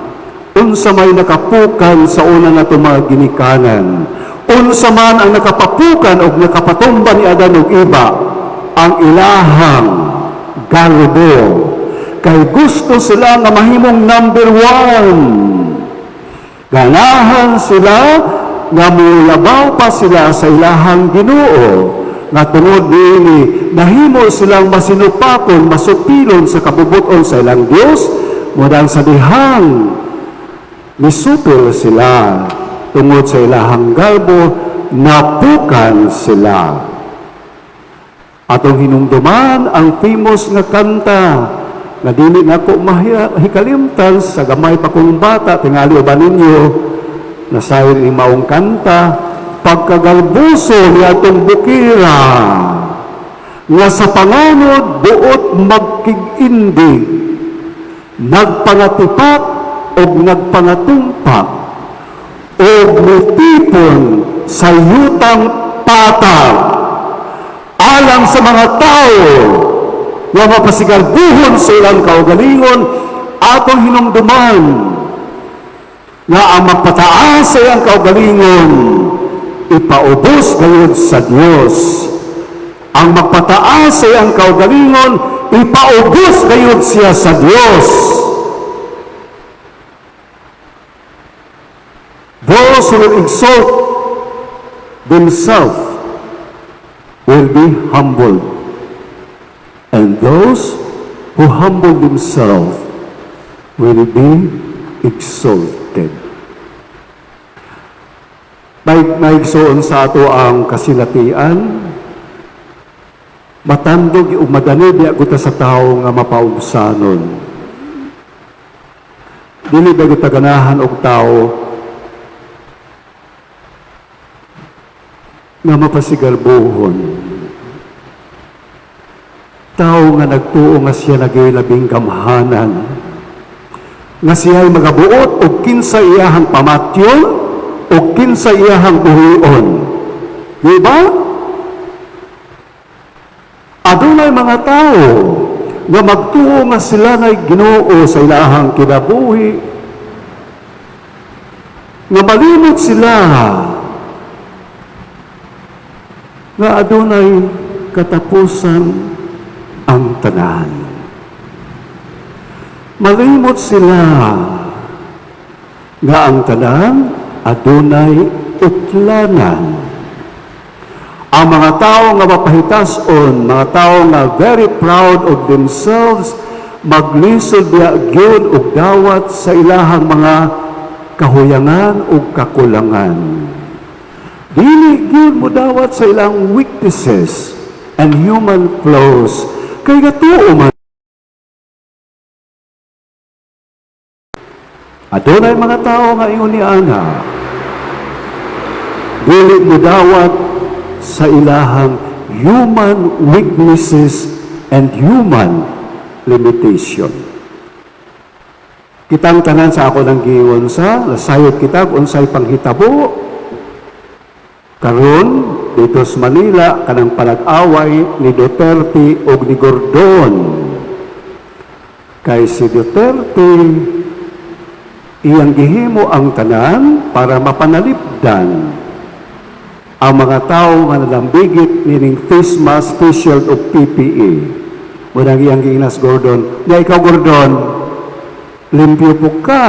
unsa may nakapukan sa una na mga ginikanan, unsa man ang nakapapukan o nakapatumba ni Adan ug Iba, ang ilahang galibo. Kay gusto sila nga mahimong number 1. Ganahan sila nga mulabaw pa sila sa ilahang Ginoo. Nga tungod niini, nahimo silang masinupakon, masupilon sa kabubuton sa ilang Dios, mudang sa dihang misupil sila tungod sa ilahang galbo, napukan sila. Atong hinumduman ang famous nga kanta na dili nako mahikalimtan sa gamay pa kong bata, tingali uban ninyo, nasayon ni maong kanta, pagkagalbuso ni atong bukira, nga sa panganod buot magkig-indig, nagpangatipak o nagpangatumpak, o mutipon sa yutang patag, alang sa mga tao nga mapasigalbuhon sa ilang kaugalingon, atong hinumduman nga ang magpataas sa ilang kaugalingon, ipaubos gayud sa Dios. Ang magpataas sa iyang kaugalingon, ipaubos gayud siya sa Dios. Those who will exalt themselves will be humbled, and those who humble themselves will be exalted. Maigsoon sa ato ang kasilatian, matandog o madani di aguta sa tao nga mapaubsanon. Dili ba ganahan og tao nga mapasigalbuhon. Tao nga nagtuo nga siya nagilabing gamhanan, nga siya'y magabuot o kinsa iyahang pamatyon o kinsa iyahang buhion. Di ba? Adunay mga tao nga magtuo nga sila na'y Ginoo sa ilahang kinabuhi, nga malimot sila nga adunay katapusan ang tanan. Malimot sila nga ang tanan adunay utlanan. Ang mga tao nga mapahitason, mga tao nga very proud of themselves, maglisod diya gyud og dawat sa ilahang mga kahuyangan o kakulangan. Dili gyud mo dawat sa ilang weaknesses and human flaws. Kay gatuo man. Adunay mga tao nga ingon ni ana. Dili mo dawat sa ilahang human weaknesses and human limitation. Kitang tanan sa ako ng giingon sa nasayod kita unsay panghitabo karon dito sa Manila kanang panag-away ni Duterte ug ni Gordon. Kay si Duterte iyang gihimo ang tanan para mapanalipdan ang mga tao nga nalambigit nining face mask, face shield o PPE. Munang iyang giinas Gordon, nga ikaw Gordon, limpyo po ka.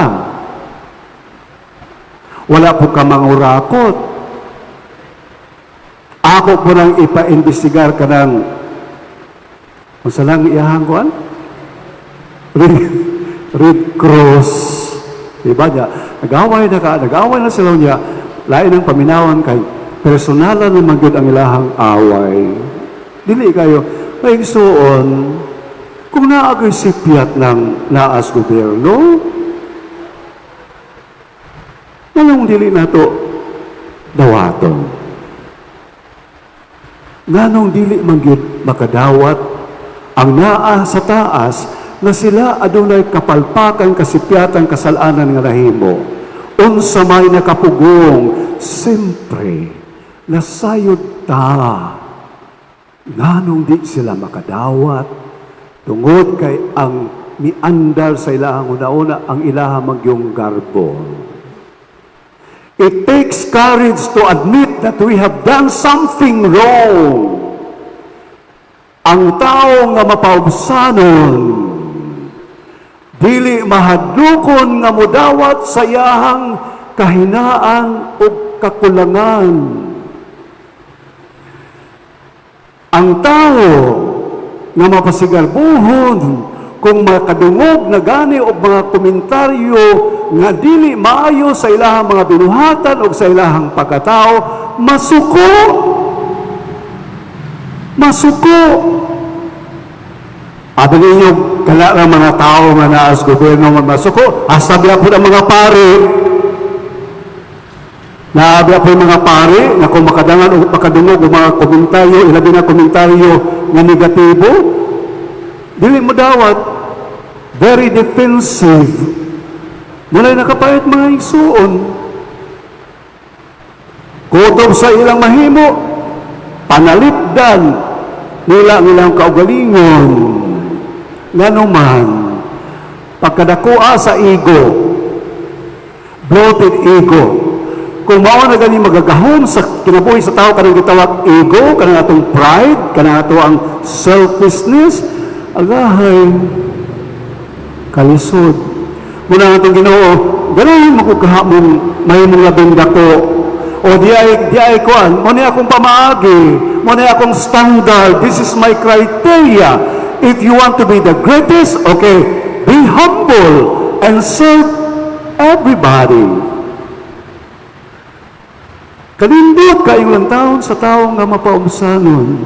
Wala po ka mangurakot. Ako po nang ipa-investigar ka ng kung salang iyahang kuan? Red Cross. Diba niya? Nag-away na sila niya. Lain ang paminawan kay personalan na magyud ang ilahang away. Dili kayo, may suon, kung naagay sipyat ng naas gobyerno, nganong dili na to dawaton. Nganong dili magyud makadawat ang naa sa taas na sila adunay kapalpakan, kasipyatan, kasalanan nga nahimo. Unsa may nakapugong, siyempre, nasayod ta. Nganong di sila makadawat, tungod kay ang miandar sa ilahang una-una, ang ilahang magyong garbo. It takes courage to admit that we have done something wrong. Ang tao nga mapaubsanon, dili mahadlokon nga mudawat sa iyahang kahinaan o kakulangan. Ang tao nga mapasigalbuhon kung makadungog na gani o mga komentaryo nga dili maayo sa ilahang mga binuhatan o sa ilahang pagkatao, masuko. Masuko. Ado ninyo, kala ng mga tao nga naas gobyerno nga masuko, hasta biya po ng mga pari. Naabiya po yung mga pari na kung makadangan o makadungog o mga komentaryo, ilabi na komentaryo nga negatibo, dili mo dawat, very defensive. Mula'y nakapait mga igsuon. Kutob sa ilang mahimo, panalipdan nila ang ilang kaugalingon. Nganuman, pagkadakua sa ego, bloated ego, kung mao na gani magagahom sa kinabuhi sa tao kanang gitawag ego, kanang atong pride, kanang ato ang selfishness, agahay kalisod. Muna atong Ginoo, ganahin mo kung kahamong may mga bendako o di ay kuan, mo ni akong pamaagi, mo ni akong standard, this is my criteria. If you want to be the greatest, okay, be humble and serve everybody. Kalindot kayo lang taon sa taong nga mapaumsanon.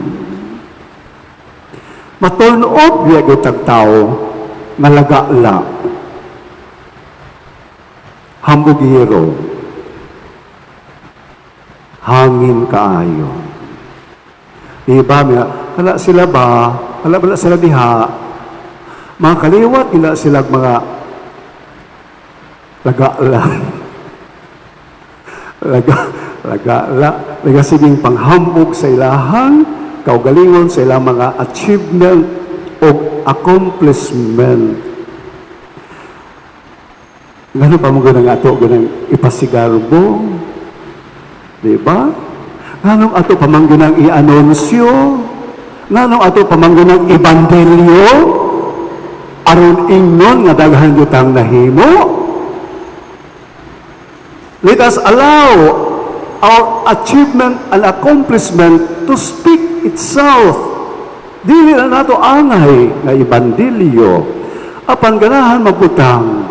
Maturn off biya gitag tao, malagala. Hambugiro. hangin kaayo. Diba, wala sila ba? Wala sila diha. Mga kaliwat, wala sila mga laga-la. Laga sining panghambog sa ilahang kaugalingon sa ilang mga achievement o accomplishment. Ngano pa mo ganang ato, ganang ipasigarbo? Diba? Nganong ato pamanggunang i-anunsyo? Nganong ato pamanggunang ibandelyo? Aron ingnon nga daghan yutang nahimo? Let us allow our achievement and accomplishment to speak itself. Dili na nato angay nga ibandelyo. Apan ganahan mabutang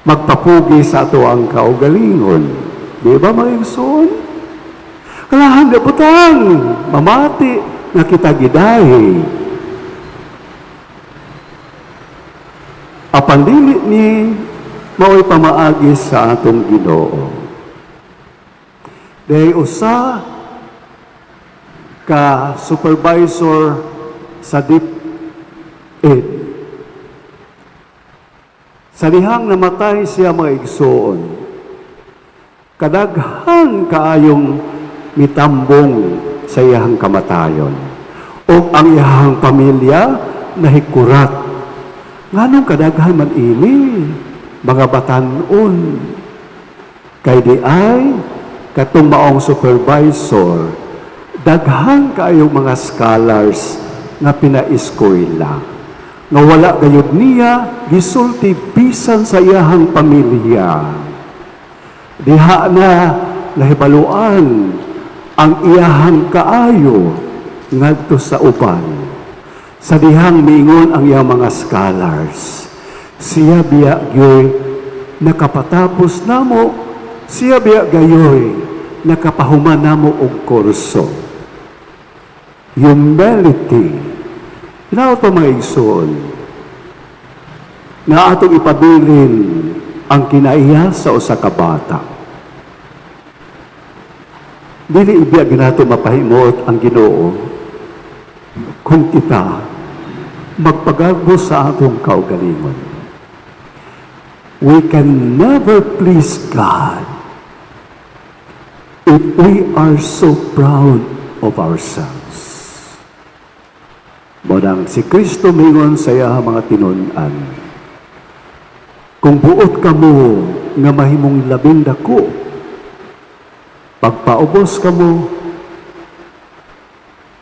magpapugi sa ato ang kaugalingon. Di ba mga igsoon? Kalahan na butang mamati nga kita gidahi. Apan dili ni mao'y pamaagi sa atong Ginoo. Dahil usa ka supervisor sa DepEd. Sa dihang namatay siya mga igsoon, kadaghan kaayong mitambong sa iyahang kamatayon. O ang iyahang pamilya nahikurat. Nganong kadaghan man ini, mga batanon, kay di ay katong maong supervisor, daghan kaayong mga scholars nga pina-eskwela, nga wala gayud niya gisulti bisan sa iyahang pamilya. Diha na nahibaluan ang iyahang kaayo ngadto sa uban. Sa dihang miingon ang iyang mga scholars, siya biya gyoy nakapatapos namo, siya biya gayoy nakapahuman namo og kurso. Humility. Hinaot pa mga igsoon na atong ipabilin ang kinaiya sa usa ka bata. Dili ibiyag nato mapahimot ang Ginoo kung kita magpagagbo sa atong kaugalingon. We can never please God if we are so proud of ourselves. Bodang si Kristo mingon sa iya mga tinunan, kung buot ka mo nga mahimong labing dako, pagpaubos ka mo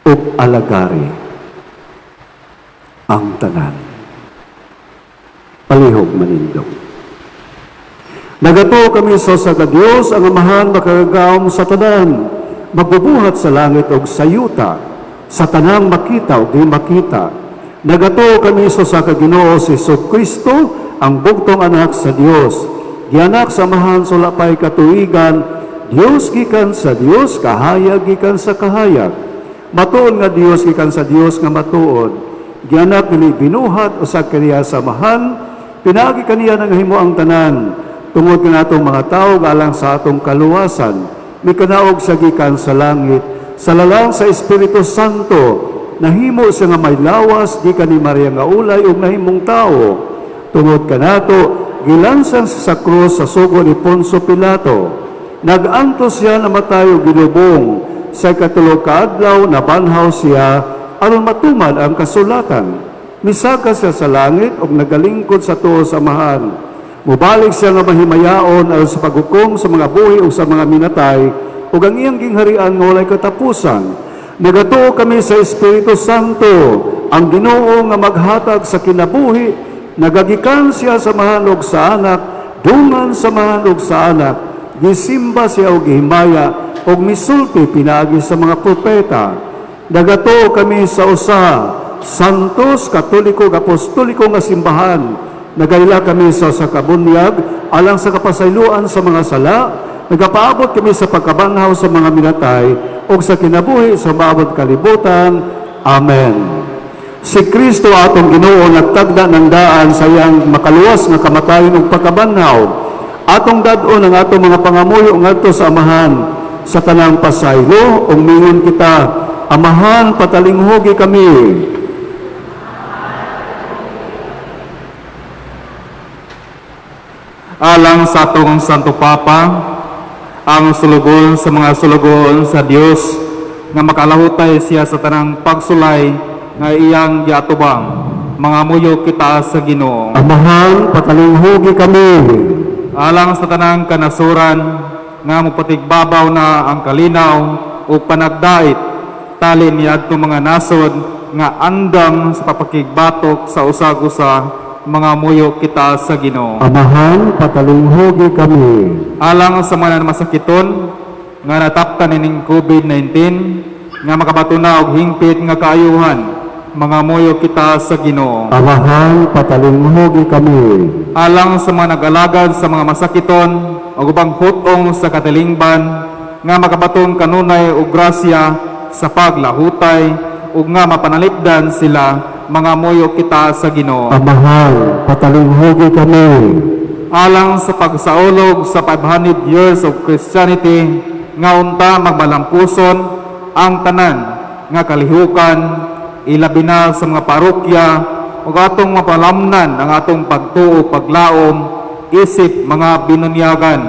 og alagari ang tanan. Palihog manindog. Nagato kami sa Diyos ang amahan makagagawom sa tanan, magbubuhat sa langit og sayuta, sa tanang makita o di makita. Nagato kami sa Ginoo si Kristo, ang bugtong anak sa Dios. Gianak samahan sulapay katuigan, Dios gikan sa Dios, kahayag gikan sa kahayag. Matuod nga Dios gikan sa Dios nga matuod. Gianak ni binuhat o sa kaniya samahan, pinagi kaniya nang himo ang tanan. Tungod nga natong mga tao galang sa atong kaluwasan, may kanaog sa gikan sa langit, sa lalang sa Espiritu Santo, nahimo siya nga may lawas, di ka ni Maria nga ulay, o nahimong tao. Tungod ka nato, gilansan sa krus sa sugo ni Ponso Pilato. Nag-antos siya na matayo ginubong, sa katulog kaadlaw na banhaw siya, aron matumad ang kasulatan. Misaka siya sa langit, o nagalingkod sa tuo samahan. Mubalik siya nga mahimayaon aron sa paghukom sa mga buhi o sa mga minatay, ug ang iyang gingharian nga walay katapusan. Nagatuo kami sa Espiritu Santo, ang Ginoo nga maghatag sa kinabuhi, nagagikan siya sa mahanog sa anak, dungan sa mahanog sa anak, gisimba siya og gihimaya, og misulti pinaagi sa mga propeta. Nagatuo kami sa usa, santos, katoliko, apostoliko nga simbahan. Nagayla kami sa kabunyag, alang sa kapasayloan sa mga sala. Nagapaabot kami sa pagkabanhaw sa mga minatay o sa kinabuhi sa maabot kalibutan. Amen. Si Kristo atong Ginoo nagtagda ng daan sa iyang makaluwas nga kamatayon ug pagkabanhaw. Atong dadon ang atong mga pangamuyo ngadto sa amahan. sa tanang pasaylo, umingon kita, Amahan, patalinghogi kami. Alang sa atong Santo Papa, ang sulugon sa mga sulugon sa Dios nga makalahutay siya sa tanang pagsulay nga iyang giatubang. Mga muyo kita sa Ginoo. Amahan, patalinghogi kami. Alang sa tanang kanasuran nga mapatigbabaw na ang kalinaw o panagdait tali niadto mga nasod nga andam sa papakigbatok sa usag-usa, mga muyo kita sa Ginoo. Amahan, patalinghogi kami. Alang sa mga masakiton nga nataptan ining COVID-19 nga makabatuna og hingpit nga kaayuhan, mga muyo kita sa Ginoo. Amahan, patalinghogi kami. Alang sa mga nag-alagad sa mga masakiton ug ubang putong sa katilingban nga makabatong kanunay og grasya sa paglahutay ug nga mapanalipdan sila, mga muyo kita sa Ginoo. Amahan, patalinghogi kami. Alang sa pagsaulog sa 500 years of Christianity nga unta magbalampuson ang tanan nga kalihukan, ilabi na sa mga parokya ug atong mapalamnan ang atong pagtuo paglaom isip mga binunyagan,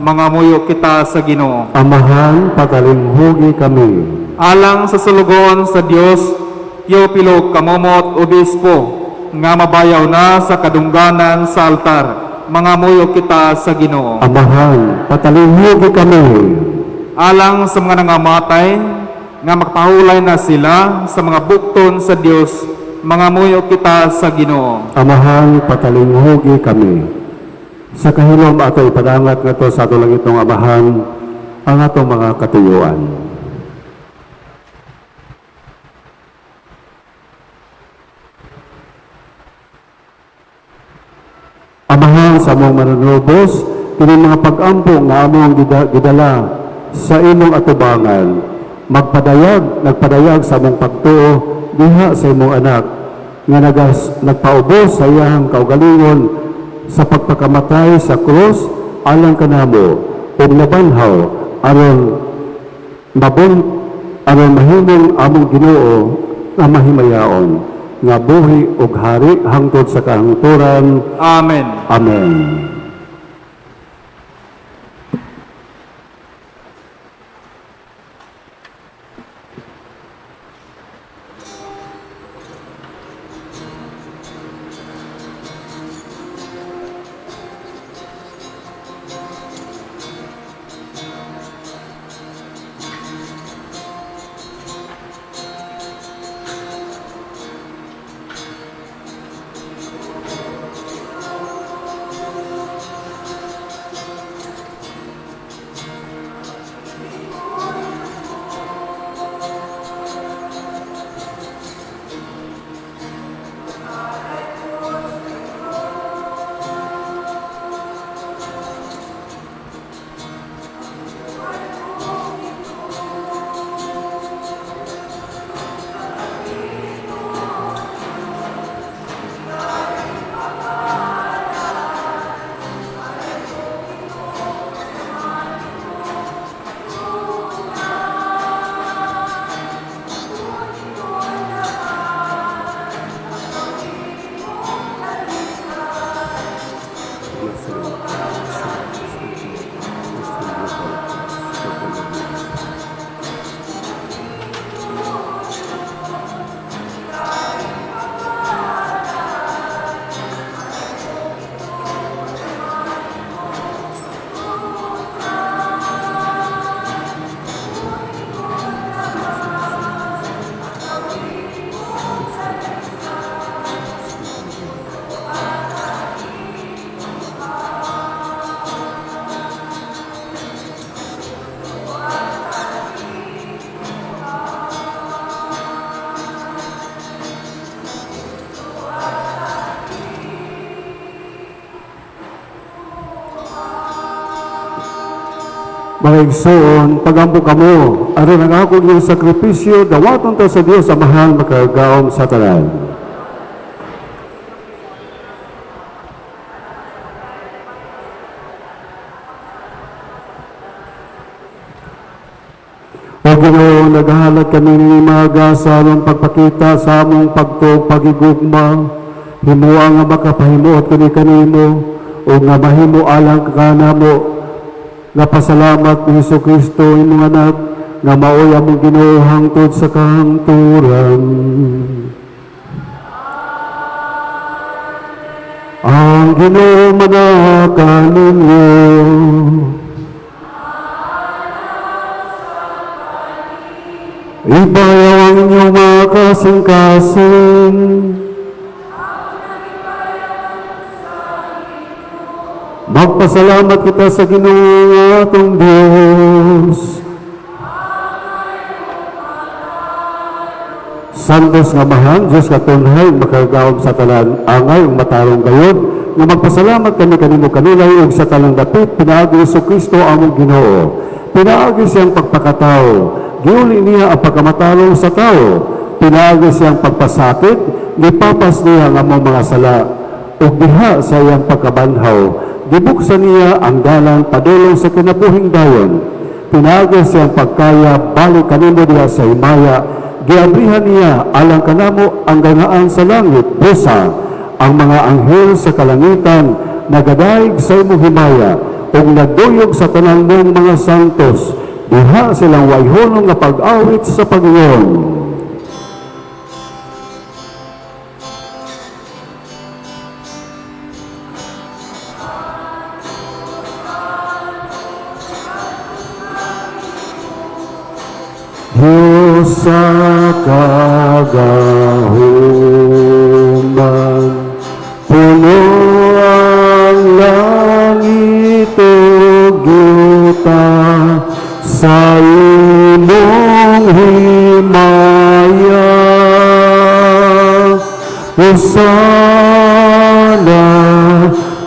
mga muyo kita sa Ginoo. Amahan, patalinghogi kami. Alang sa sulugon sa Dios, Teopilo Kamomot Obispo nga mabayaw na sa kadungganan sa altar, mga muyo kita sa Ginoo. Amahan, patalinghogi kami. Alang sa mga nangamatay nga makapahulay na sila sa mga bukton sa Dios, mga muyo kita sa Ginoo. Amahan, patalinghogi kami. Sa kahilom ato ipadangat nga to sa ato lang itong amahan ang atong mga katuyuan. Amahan sa among manunubos, kini mga pag-ampo nga among gidala sa imong atubangan, nagpadayag sa among pagtuo diha sa imong anak, nga nagpaubos sa iyang kaugalingon sa pagpakamatay sa krus alang kanamo, ug nabanhaw aron mahimong among Ginoo nga mahimayaon nga buhi ug hari hangtod sa kahangturan. Amen. Amen. Mga igsoon, pagampo kamo, aron ang akong iyong sakripisyo, dawaton ta sa Dios Samahan makagaom sa tanan. O Ginoo, naghahalat kami ni mga salong pagpakita sa among pagigugma, himuang nga makapahimuot kami kanimo, o nga mahimo alang kanamo, nga pasalamat ni Jesucristo imong anak, nga maoy among Ginoo hangtod sa kahangturan. Ang Ginoo manakan ninyo. Ibayaw ang inyong mga kasing-kasing. Magpasalamat kita sa Ginoo atong Diyos. Santos nga mahal, Diyos katunhay, makagawag sa talan, angay, matarong gayod, nga magpasalamat kami kanimo kanilay, ug sa talang dapit, pinaagi Jesucristo among Ginoo. Pinaagi siyang pagpakatao, giuli niya ang pagkamatarong sa tao, pinaagi siyang pagpasakit, gipapas niya ang among mga sala, ug diha sa iyang pagkabanhaw, gibuksan niya ang dalan padulong sa kinabuhing dayon, pinaagi siyang pagkaya, balik kanimo diha sa himaya, giabrihan niya alang kanamo ang ganaan sa langit, busa, ang mga anghel sa kalangitan, nagadaig sa imong himaya, ug nagduyog sa tanan mong mga santos, diha silang wayhonong nga pag-awit sa Panginoon. Diyos sa kagahuman, puno ang langit o yuta, sa imong himaya. Hosana,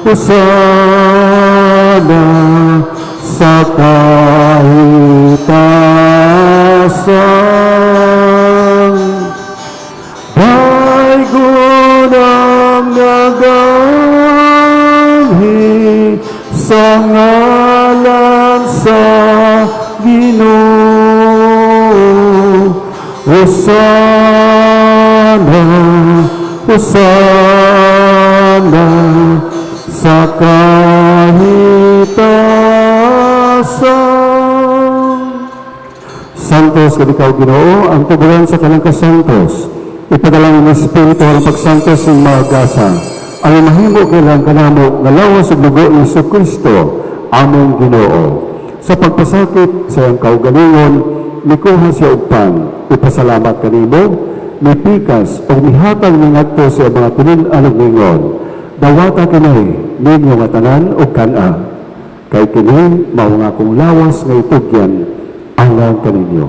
Hosana, sa kahitasan. Daigon ang naganhi sa ngalan sa Ginoo. Hosana, Hosana, sa kahitasan. Santos kadikaw Ginoo, ang tubulan sa kanang kasantos, ipadalang ng Espiritu ang pagsantos ng mga gasa, ang mahimo kailang kanamo nga lawas ug dugo ni Jesucristo among Ginoo. Sa pagpasakit sa iyang kaugalingon, mikuha siya og pan, ipasalamat kanimo, mipikas o mihatag ni ngadto sa mga tinud-an ug lingon. Dawata kini ninyo nga tanan ug kana. Kay kini mao nga akong lawas nga itugyan alang kaninyo.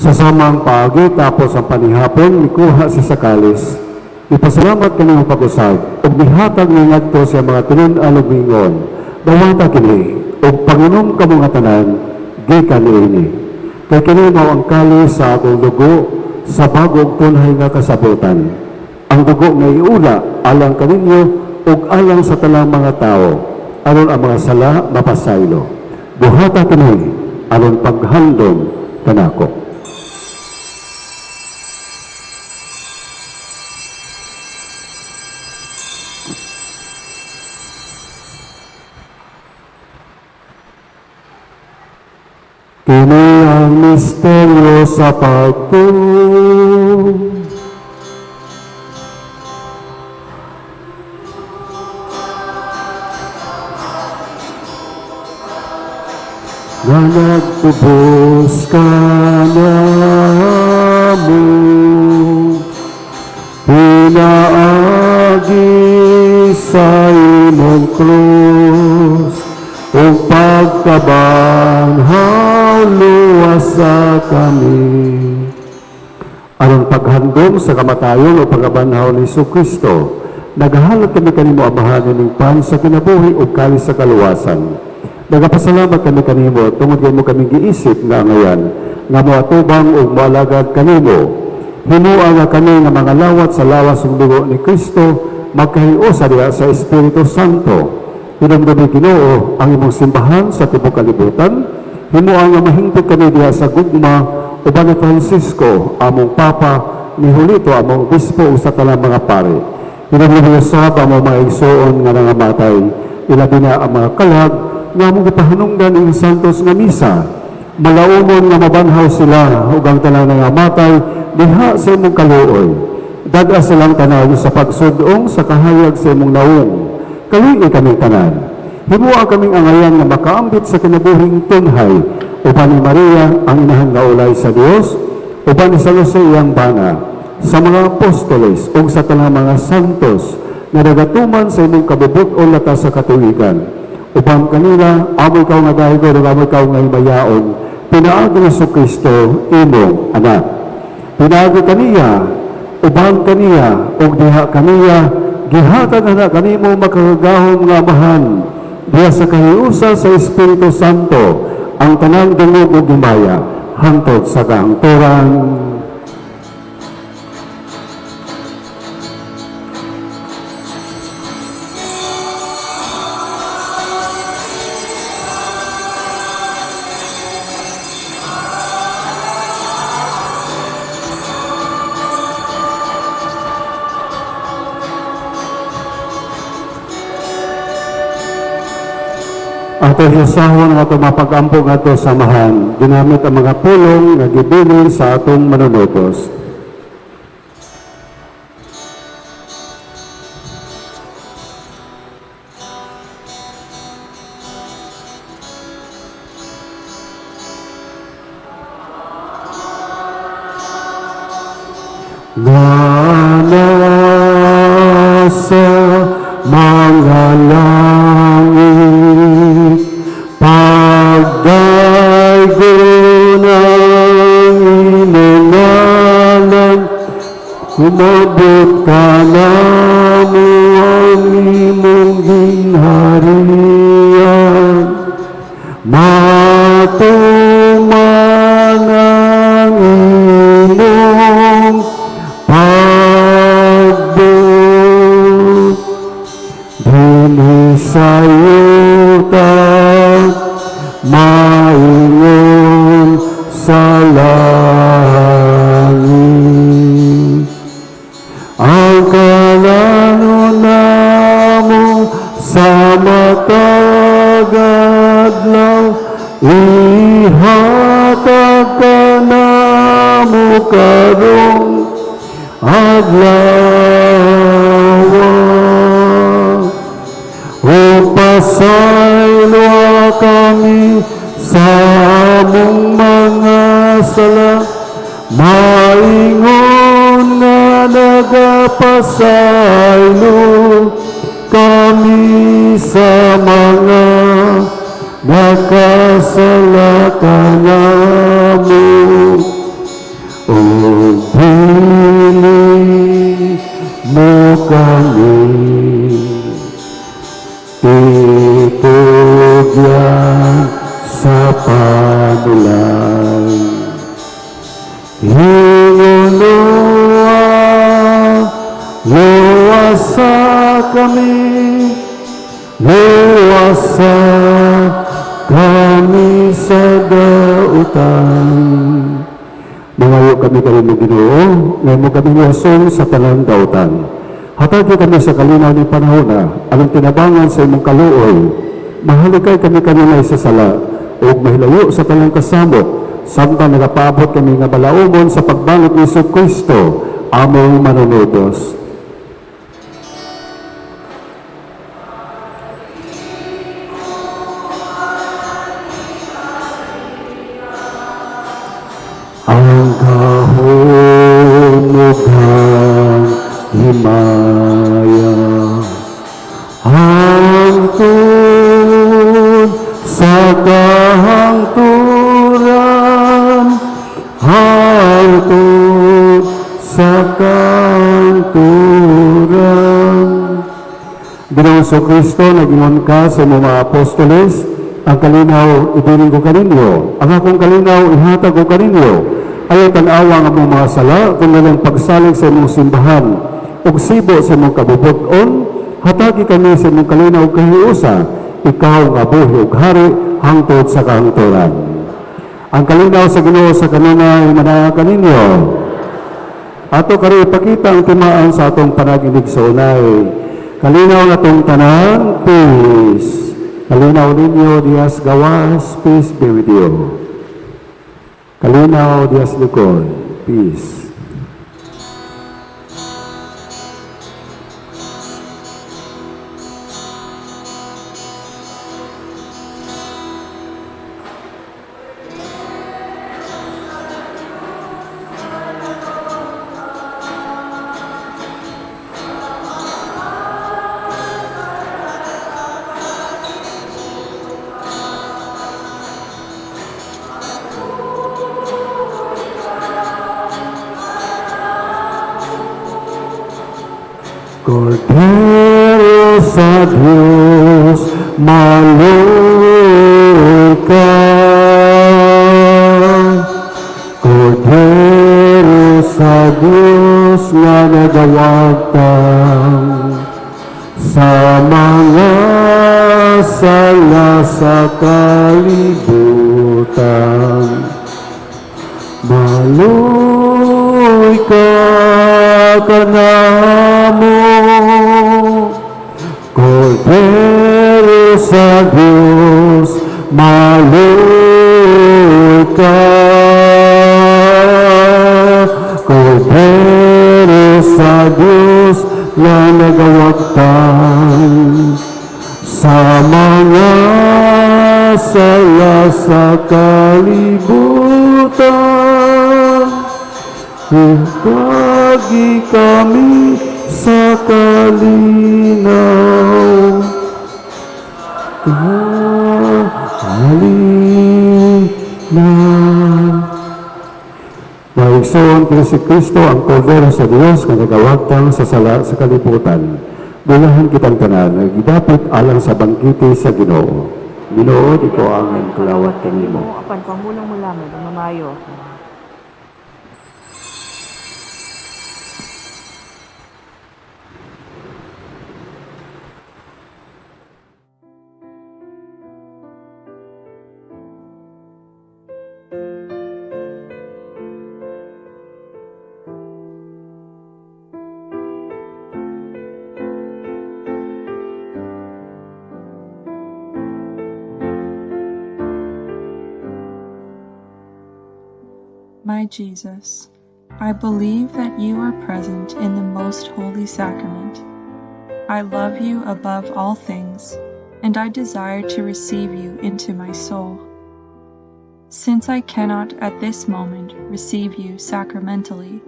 Sa samang paagi tapos ang panihapon, mikuha si Sakalis. Ipasalamat kaniyong pag-usag, ug mihatag ni ngadto sa mga tinud-an ug lingon. Dawata kini, ug panginom kamo nga tanan, gikan niini. Kay kini mao ang kalis sa akong dugo sa bagong tunhay nga kasabutan. Ang dugo nga iula alang kaninyo ug alang sa talang mga tao, aron ang mga sala mapasaylo. Buhata kini aron paghandom kanako. Kini ang misteryo sa pagtuo. Na nagtubos ka namo, pinaagi sa imong krus, o pagkabanhaw luwas sa kami. Aron paghandom sa kamatayon o pagkabanhaw ni Jesucristo, naghahalot kami kanimo amahanan ng pan sa kinabuhi o kalis sa kaluwasan. Nagapasalamat kami kanimo tungod mo kami giisip nga ngayon nga moatubang ug moalagad kanimo. Himuha nga kami nga mga lawat sa lawas ug dugo ni Kristo magkahiusa diha sa Espiritu Santo. Hinumdumi Ginoo ang imong simbahan sa tibuok kalibutan. Himuha nga mahingpit kami diha sa gugma uban ni Francisco among Papa, ni Julito among Obispo ug sa tanang mga pare. Hinumdumi usab among mga igsoon nga nangamatay, ilabi na ang mga kalag nga among gipahanungdan ing santos nga misa. Malaumon nga mabanhaw sila ug ang tanang nangamatay diha sa imong kaluoy. Daga silang tanan sa pagsudong sa kahayag sa imong naong. Kaluoy kami tanan. Himuha kaming angayan nga makaambit sa kinabuhing tunhay. Uban ni Maria ang inahang naulay sa Dios, uban ni San Jose iyang bana, sa mga apostoles ug sa tanang mga santos nga nagatuman sa imong kabubot-on lata sa katuigan. Uban kanila amo ikaw nga daygo ug amo ikaw nga himayaon. Pinaagi ni Kristo imong anak. Pinaagi kaniya, uban kaniya, ug diha kaniya, gihatag na kanimo makagahom nga amahan, diha sa kahiusa sa Espiritu Santo, ang tanang dungog ug himaya, hangtod sa kahangturan. Ato hisahon nga ito mapag-ampog ato samahan, ginamit ang mga pulong nga gibilin sa atong manunutos. Nasa mga langit, pagdaygo ng inangalan, umabot ka na mo ang imong ginharian. Matuman ang imong pagbot, dinisayutan maingon sa langit. Ang kalano namo sa matag adlaw, ihatag ka namo karong adlaw. O pasaylo kami sa among mga sala, maingon nga nagapasaylo kami sa mga nakasala kanamo. O pili mo kami, itugyan sa panulan. Hinuluwa, luwasa kami, luwasa kami sa dautan. Mangayo kami mo Ginoo, ngayon mo kami luwasong sa talang dautan. Hatagi kami sa kalinaw ni panahon na, anong tinabangan sa imong kaluoy. Mahalikay kami kanunay sa sala, o mahilayo sa talang kasamot, samtang nagapaabot kami nga balaumon sa pagbangot ni Kristo, among manunutos. Ang kahulugan himaya, hangtod sa kahangturan, hangtod sa kahangturan. Ginoong Kristo, nagingon ka sa mga apostoles, ang kalinaw ibinig ko kaninyo, ang akong kalinaw ihatag ko kaninyo. Ayaw tanawa nga mong mga sala, kung nalang pagsalig sa imong simbahan, ug sibo sa imong kabubuton, hatagi kami sa imong kalinaw kahiusa, ikaw nga buhi ug hari hangtod sa kahangturan. Ang kalinaw sa Ginoo sa kanunay manaya kaninyo. Ato kari ipakita ang timaan sa atong panaginig sa unay. Kalinaw na itong tanan, peace. Kalinaw ninyo, Dias gawas, peace be with you. Kalinaw, Dias likod, peace. Cordero sa Diyos, maluhod ka. Cordero sa Diyos nga nagawagtang sa mga sala sa kalibutan. Maluhod ka kanamo, Cordero sa Diyos, maluhod ka. Cordero sa Diyos na nagawagtang sa mga sala sa kalibutan. Ibagi kami sa kalinaw, kalinaw. Maigsoon kini si Kristo ang Cordero sa Dios nga nagawagtang sa sala sa kalibutan. Dulahan kitang tanan, nagidapit alang sa bangkiti sa Ginoo. Ginoo, ikaw ang kalawat kanimo. Apan pamulang mo lamang ang mamayo. My Jesus, I believe that you are present in the most holy sacrament. I love you above all things, and I desire to receive you into my soul. Since I cannot at this moment receive you sacramentally,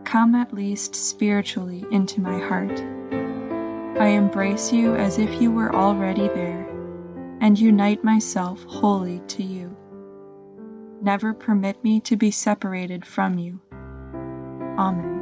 come at least spiritually into my heart. I embrace you as if you were already there, and unite myself wholly to you. Never permit me to be separated from you. Amen.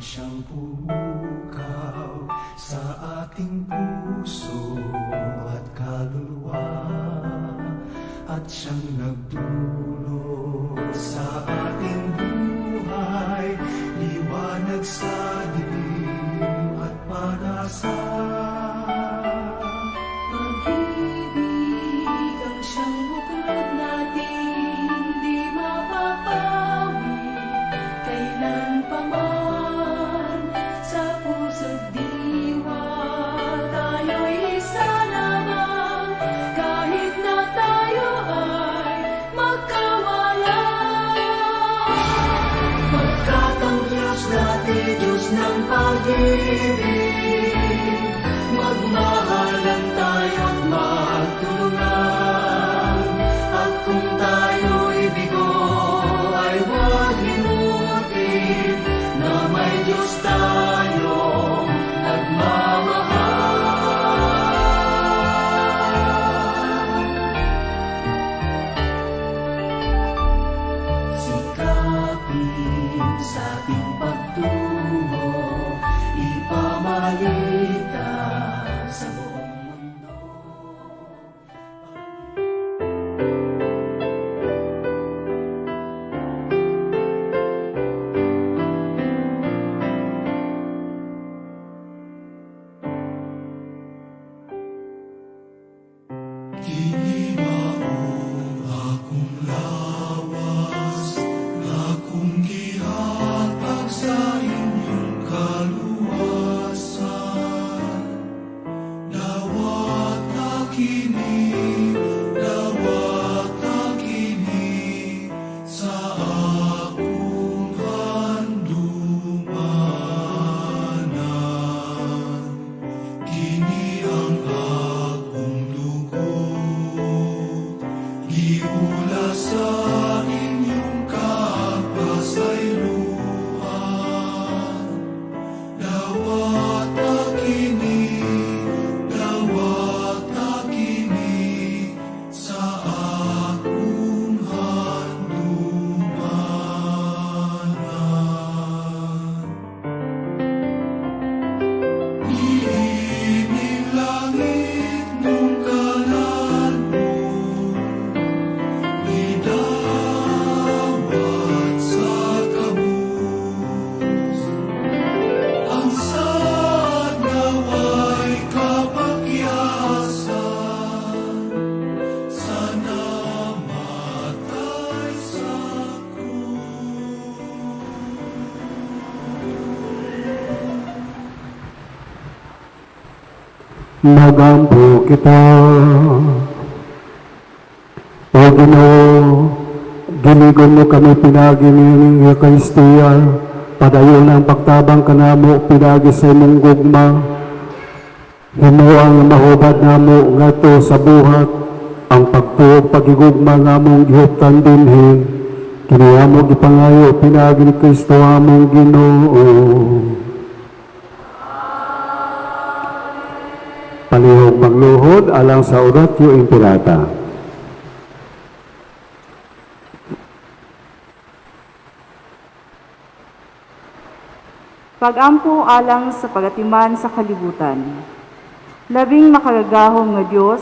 Siyang pukaw sa ating puso at kaluluwa, at siyang nagdulot sa ating buhay, liwanag sa dilim at pag-asa. Pag-ibig ang siyang buklod natin, di mapapawi kailan pa man. Magmahalan tayo't magtulungan, at kung tayo'y bigo ay sa ating pagtungo, ipamalita sa buong mundo. Nagampo kita, O Ginoo, giligon mo kami pinagi ni Eucharistia, padayon ang pagtabang kanamo pinagi sa imong gugma. Himo ang mahubad namo ngadto sa buhat, ang pagtuog pagigugma ngamong gihuptan dinhi, kini amo gipangayo pinagi ni Kristo among Ginoo. Palihog magluhod alang sa Oratio Imperata. Pagampo alang sa pagatiman sa kalibutan. Labing makagagahom nga Dios,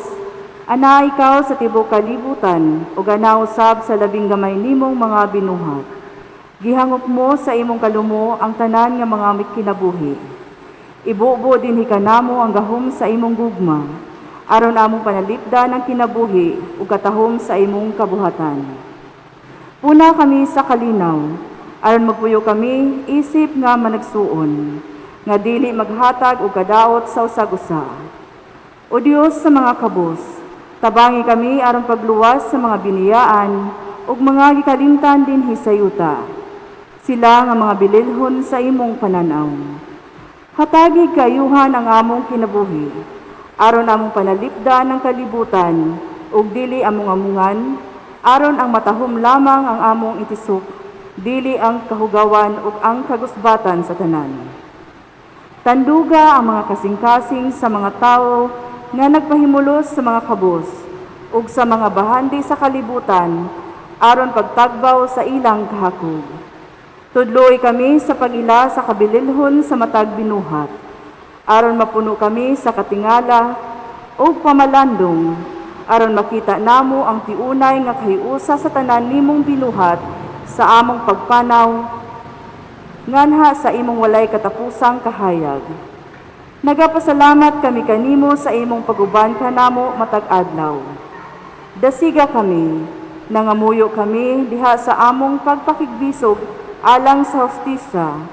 ana ikaw sa tibok kalibutan ug ana usab sa labing gamay nimong mga binuhat. Gihangop mo sa imong kalumo ang tanan nga mga kinabuhi. Ibubo din hikanamo ang gahom sa imong gugma, aron among panalipdan ang kinabuhi ug katahom sa imong kabuhatan. Puna kami sa kalinaw, aron magpuyo kami isip nga managsuon, nga dili maghatag og kadaot sa usag-usa. O Dios sa mga kabus, tabangi kami aron pagluwas sa mga biniyaan ug mga gikalimtan dinhi sa yuta. Sila nga mga bililhon sa imong pananaw. Hatagi kayuhan ang among kinabuhi, aron among panalipdan ang kalibutan, ug dili among amungan, aron ang matahom lamang ang among itisok, dili ang kahugawan ug ang kagusbatan sa tanan. Tanduga ang mga kasing-kasing sa mga tao nga nagpahimulos sa mga kabus, ug sa mga bahandi sa kalibutan, aron pagtagbaw sa ilang kahakog. Tudloy kami sa pag-ila sa kabililhon sa matag binuhat, aron mapuno kami sa katingala o pamalandong, aron makita namo ang tiunay nga kahiusa sa tanan nimong binuhat sa among pagpanaw, nganha sa imong walay katapusang kahayag. Nagapasalamat kami kanimo sa imong paguban kanamo matag adlaw. Dasiga kami, nangamuyo kami diha sa among pagpakigbisog alang sa hostisya,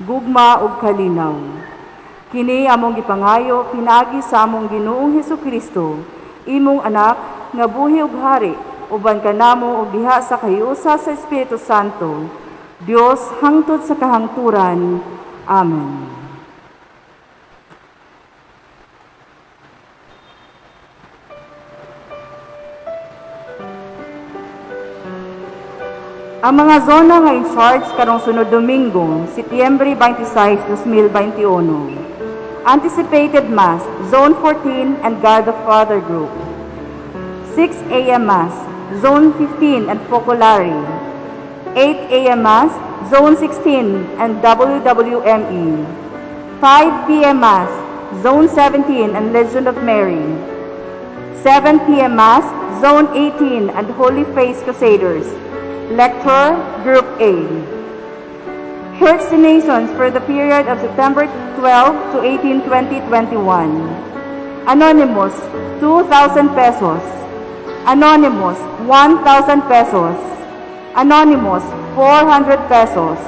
gugma ug kalinaw. Kini among gipangayo pinagi sa among Ginoong Hesukristo, imong anak nga buhi ug hari, uban kanamo ug diha sa kahiusa sa Espiritu Santo, Dios hangtod sa kahangturan. Amen. Ang mga zona nga in charge karong sunod Domingo, Setyembre 26, 2021. Anticipated Mass, Zone 14 and God the Father Group. 6 a.m. Mass, Zone 15 and Focolare. 8 a.m. Mass, Zone 16 and WWME. 5 p.m. Mass, Zone 17 and Legion of Mary. 7 p.m. Mass, Zone 18 and Holy Face Crusaders. Lecture, Group A. Church donations for the period of September 12 to 18, 2021. Anonymous, 2,000 pesos. Anonymous, 1,000 pesos. Anonymous, 400 pesos.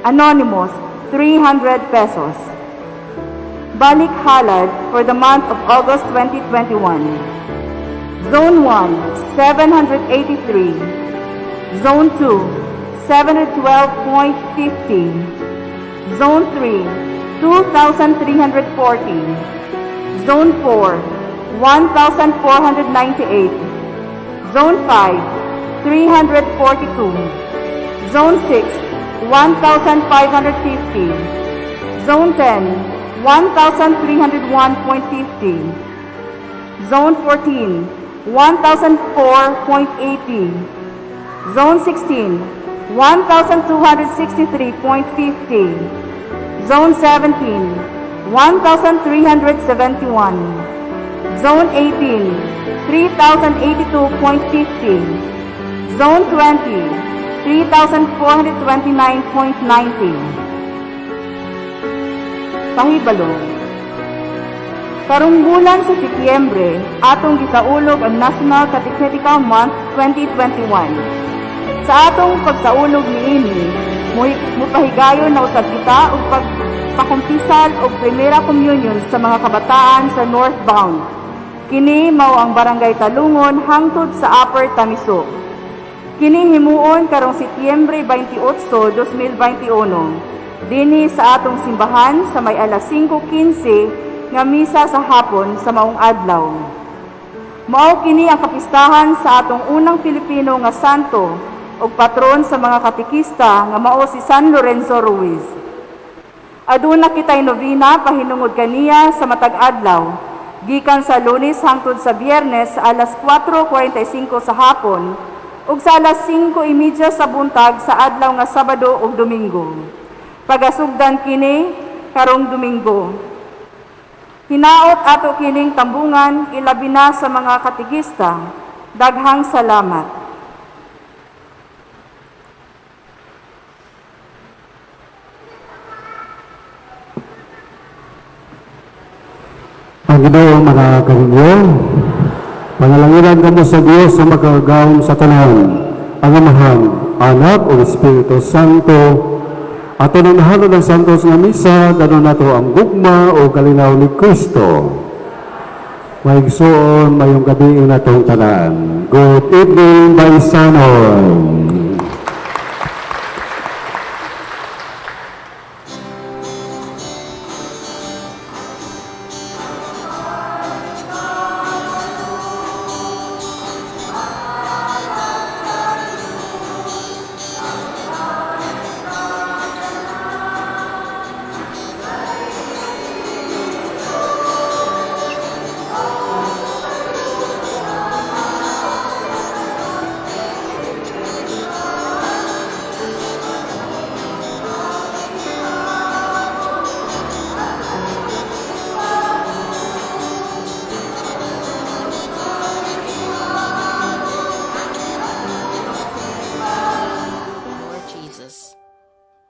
Anonymous, 300 pesos. Balik Halad for the month of August 2021. Zone 1, 783. Zone 2, 712.50. Zone 3, 2,340. Zone 4, 1,498. Zone 5, 342. Zone 6, 1,550. Zone 10, 1,301.50. Zone 14, 1,004.80. Zone 16, 1,263.50. Zone 17, 1,371. Zone 18, 3,082.50. Zone 20, 3,429.90. Pahibalo. Karong bulan sa Setyembre, atong gisaulog ang National Catechetical Month 2021. Sa atong pagsaulog niini, mupahigayon na usab kita og pagpakumpisal og Primera Communion sa mga kabataan sa northbound. Kini mao ang Barangay Talungon hangtod sa Upper Tamiso. Kini himuon karong Setyembre 28, 2021. Dinhi sa atong simbahan sa may alas 5:15 nga misa sa hapon sa maong adlaw. Mao kini ang kapistahan sa atong unang Pilipino nga santo ug patron sa mga katekista nga mao si San Lorenzo Ruiz. Aduna kitay novena pahinungod kaniya sa matag adlaw, gikan sa Lunes hangtod sa Biyernes sa alas 4:45 sa hapon ug sa alas 5:30 sa buntag sa adlaw nga Sabado ug Domingo. Pagasugdan kini karong Domingo. Hinaot ato kining tambungan ilabi na sa mga katekista. Daghang salamat. Panginoon, mga kaninyo, pangalanginan kamo sa Diyos sa makagawom sa tanan, ang Amahan, Anak o Espiritu Santo, ato nang nahanod ng santos nga misa, gano'n nato ang gugma o kalinaw ni Kristo. Maigsoon, mayong gabi natong tanan. Good evening, Baisanon.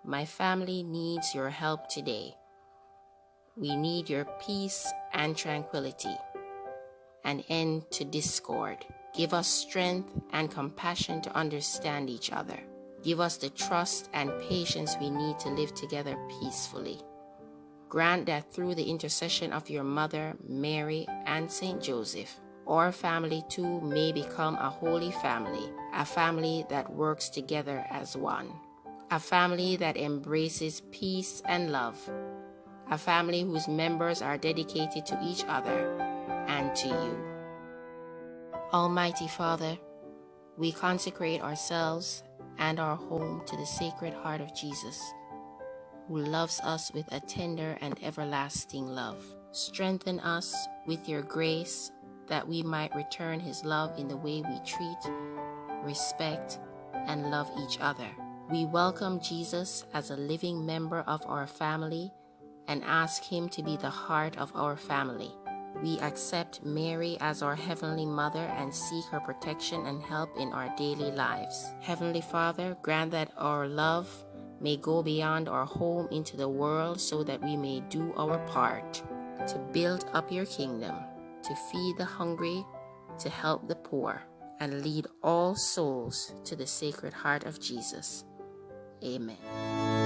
My family needs your help today. We need your peace and tranquility, an end to discord. Give us strength and compassion to understand each other. Give us the trust and patience we need to live together peacefully. Grant that through the intercession of your mother, Mary, and Saint Joseph, our family too may become a holy family, a family that works together as one. A family that embraces peace and love. A family whose members are dedicated to each other and to you. Almighty Father, we consecrate ourselves and our home to the Sacred Heart of Jesus, who loves us with a tender and everlasting love. Strengthen us with your grace that we might return his love in the way we treat, respect, and love each other. We welcome Jesus as a living member of our family and ask him to be the heart of our family. We accept Mary as our Heavenly Mother and seek her protection and help in our daily lives. Heavenly Father, grant that our love may go beyond our home into the world so that we may do our part to build up your kingdom, to feed the hungry, to help the poor, and lead all souls to the Sacred Heart of Jesus. Amen.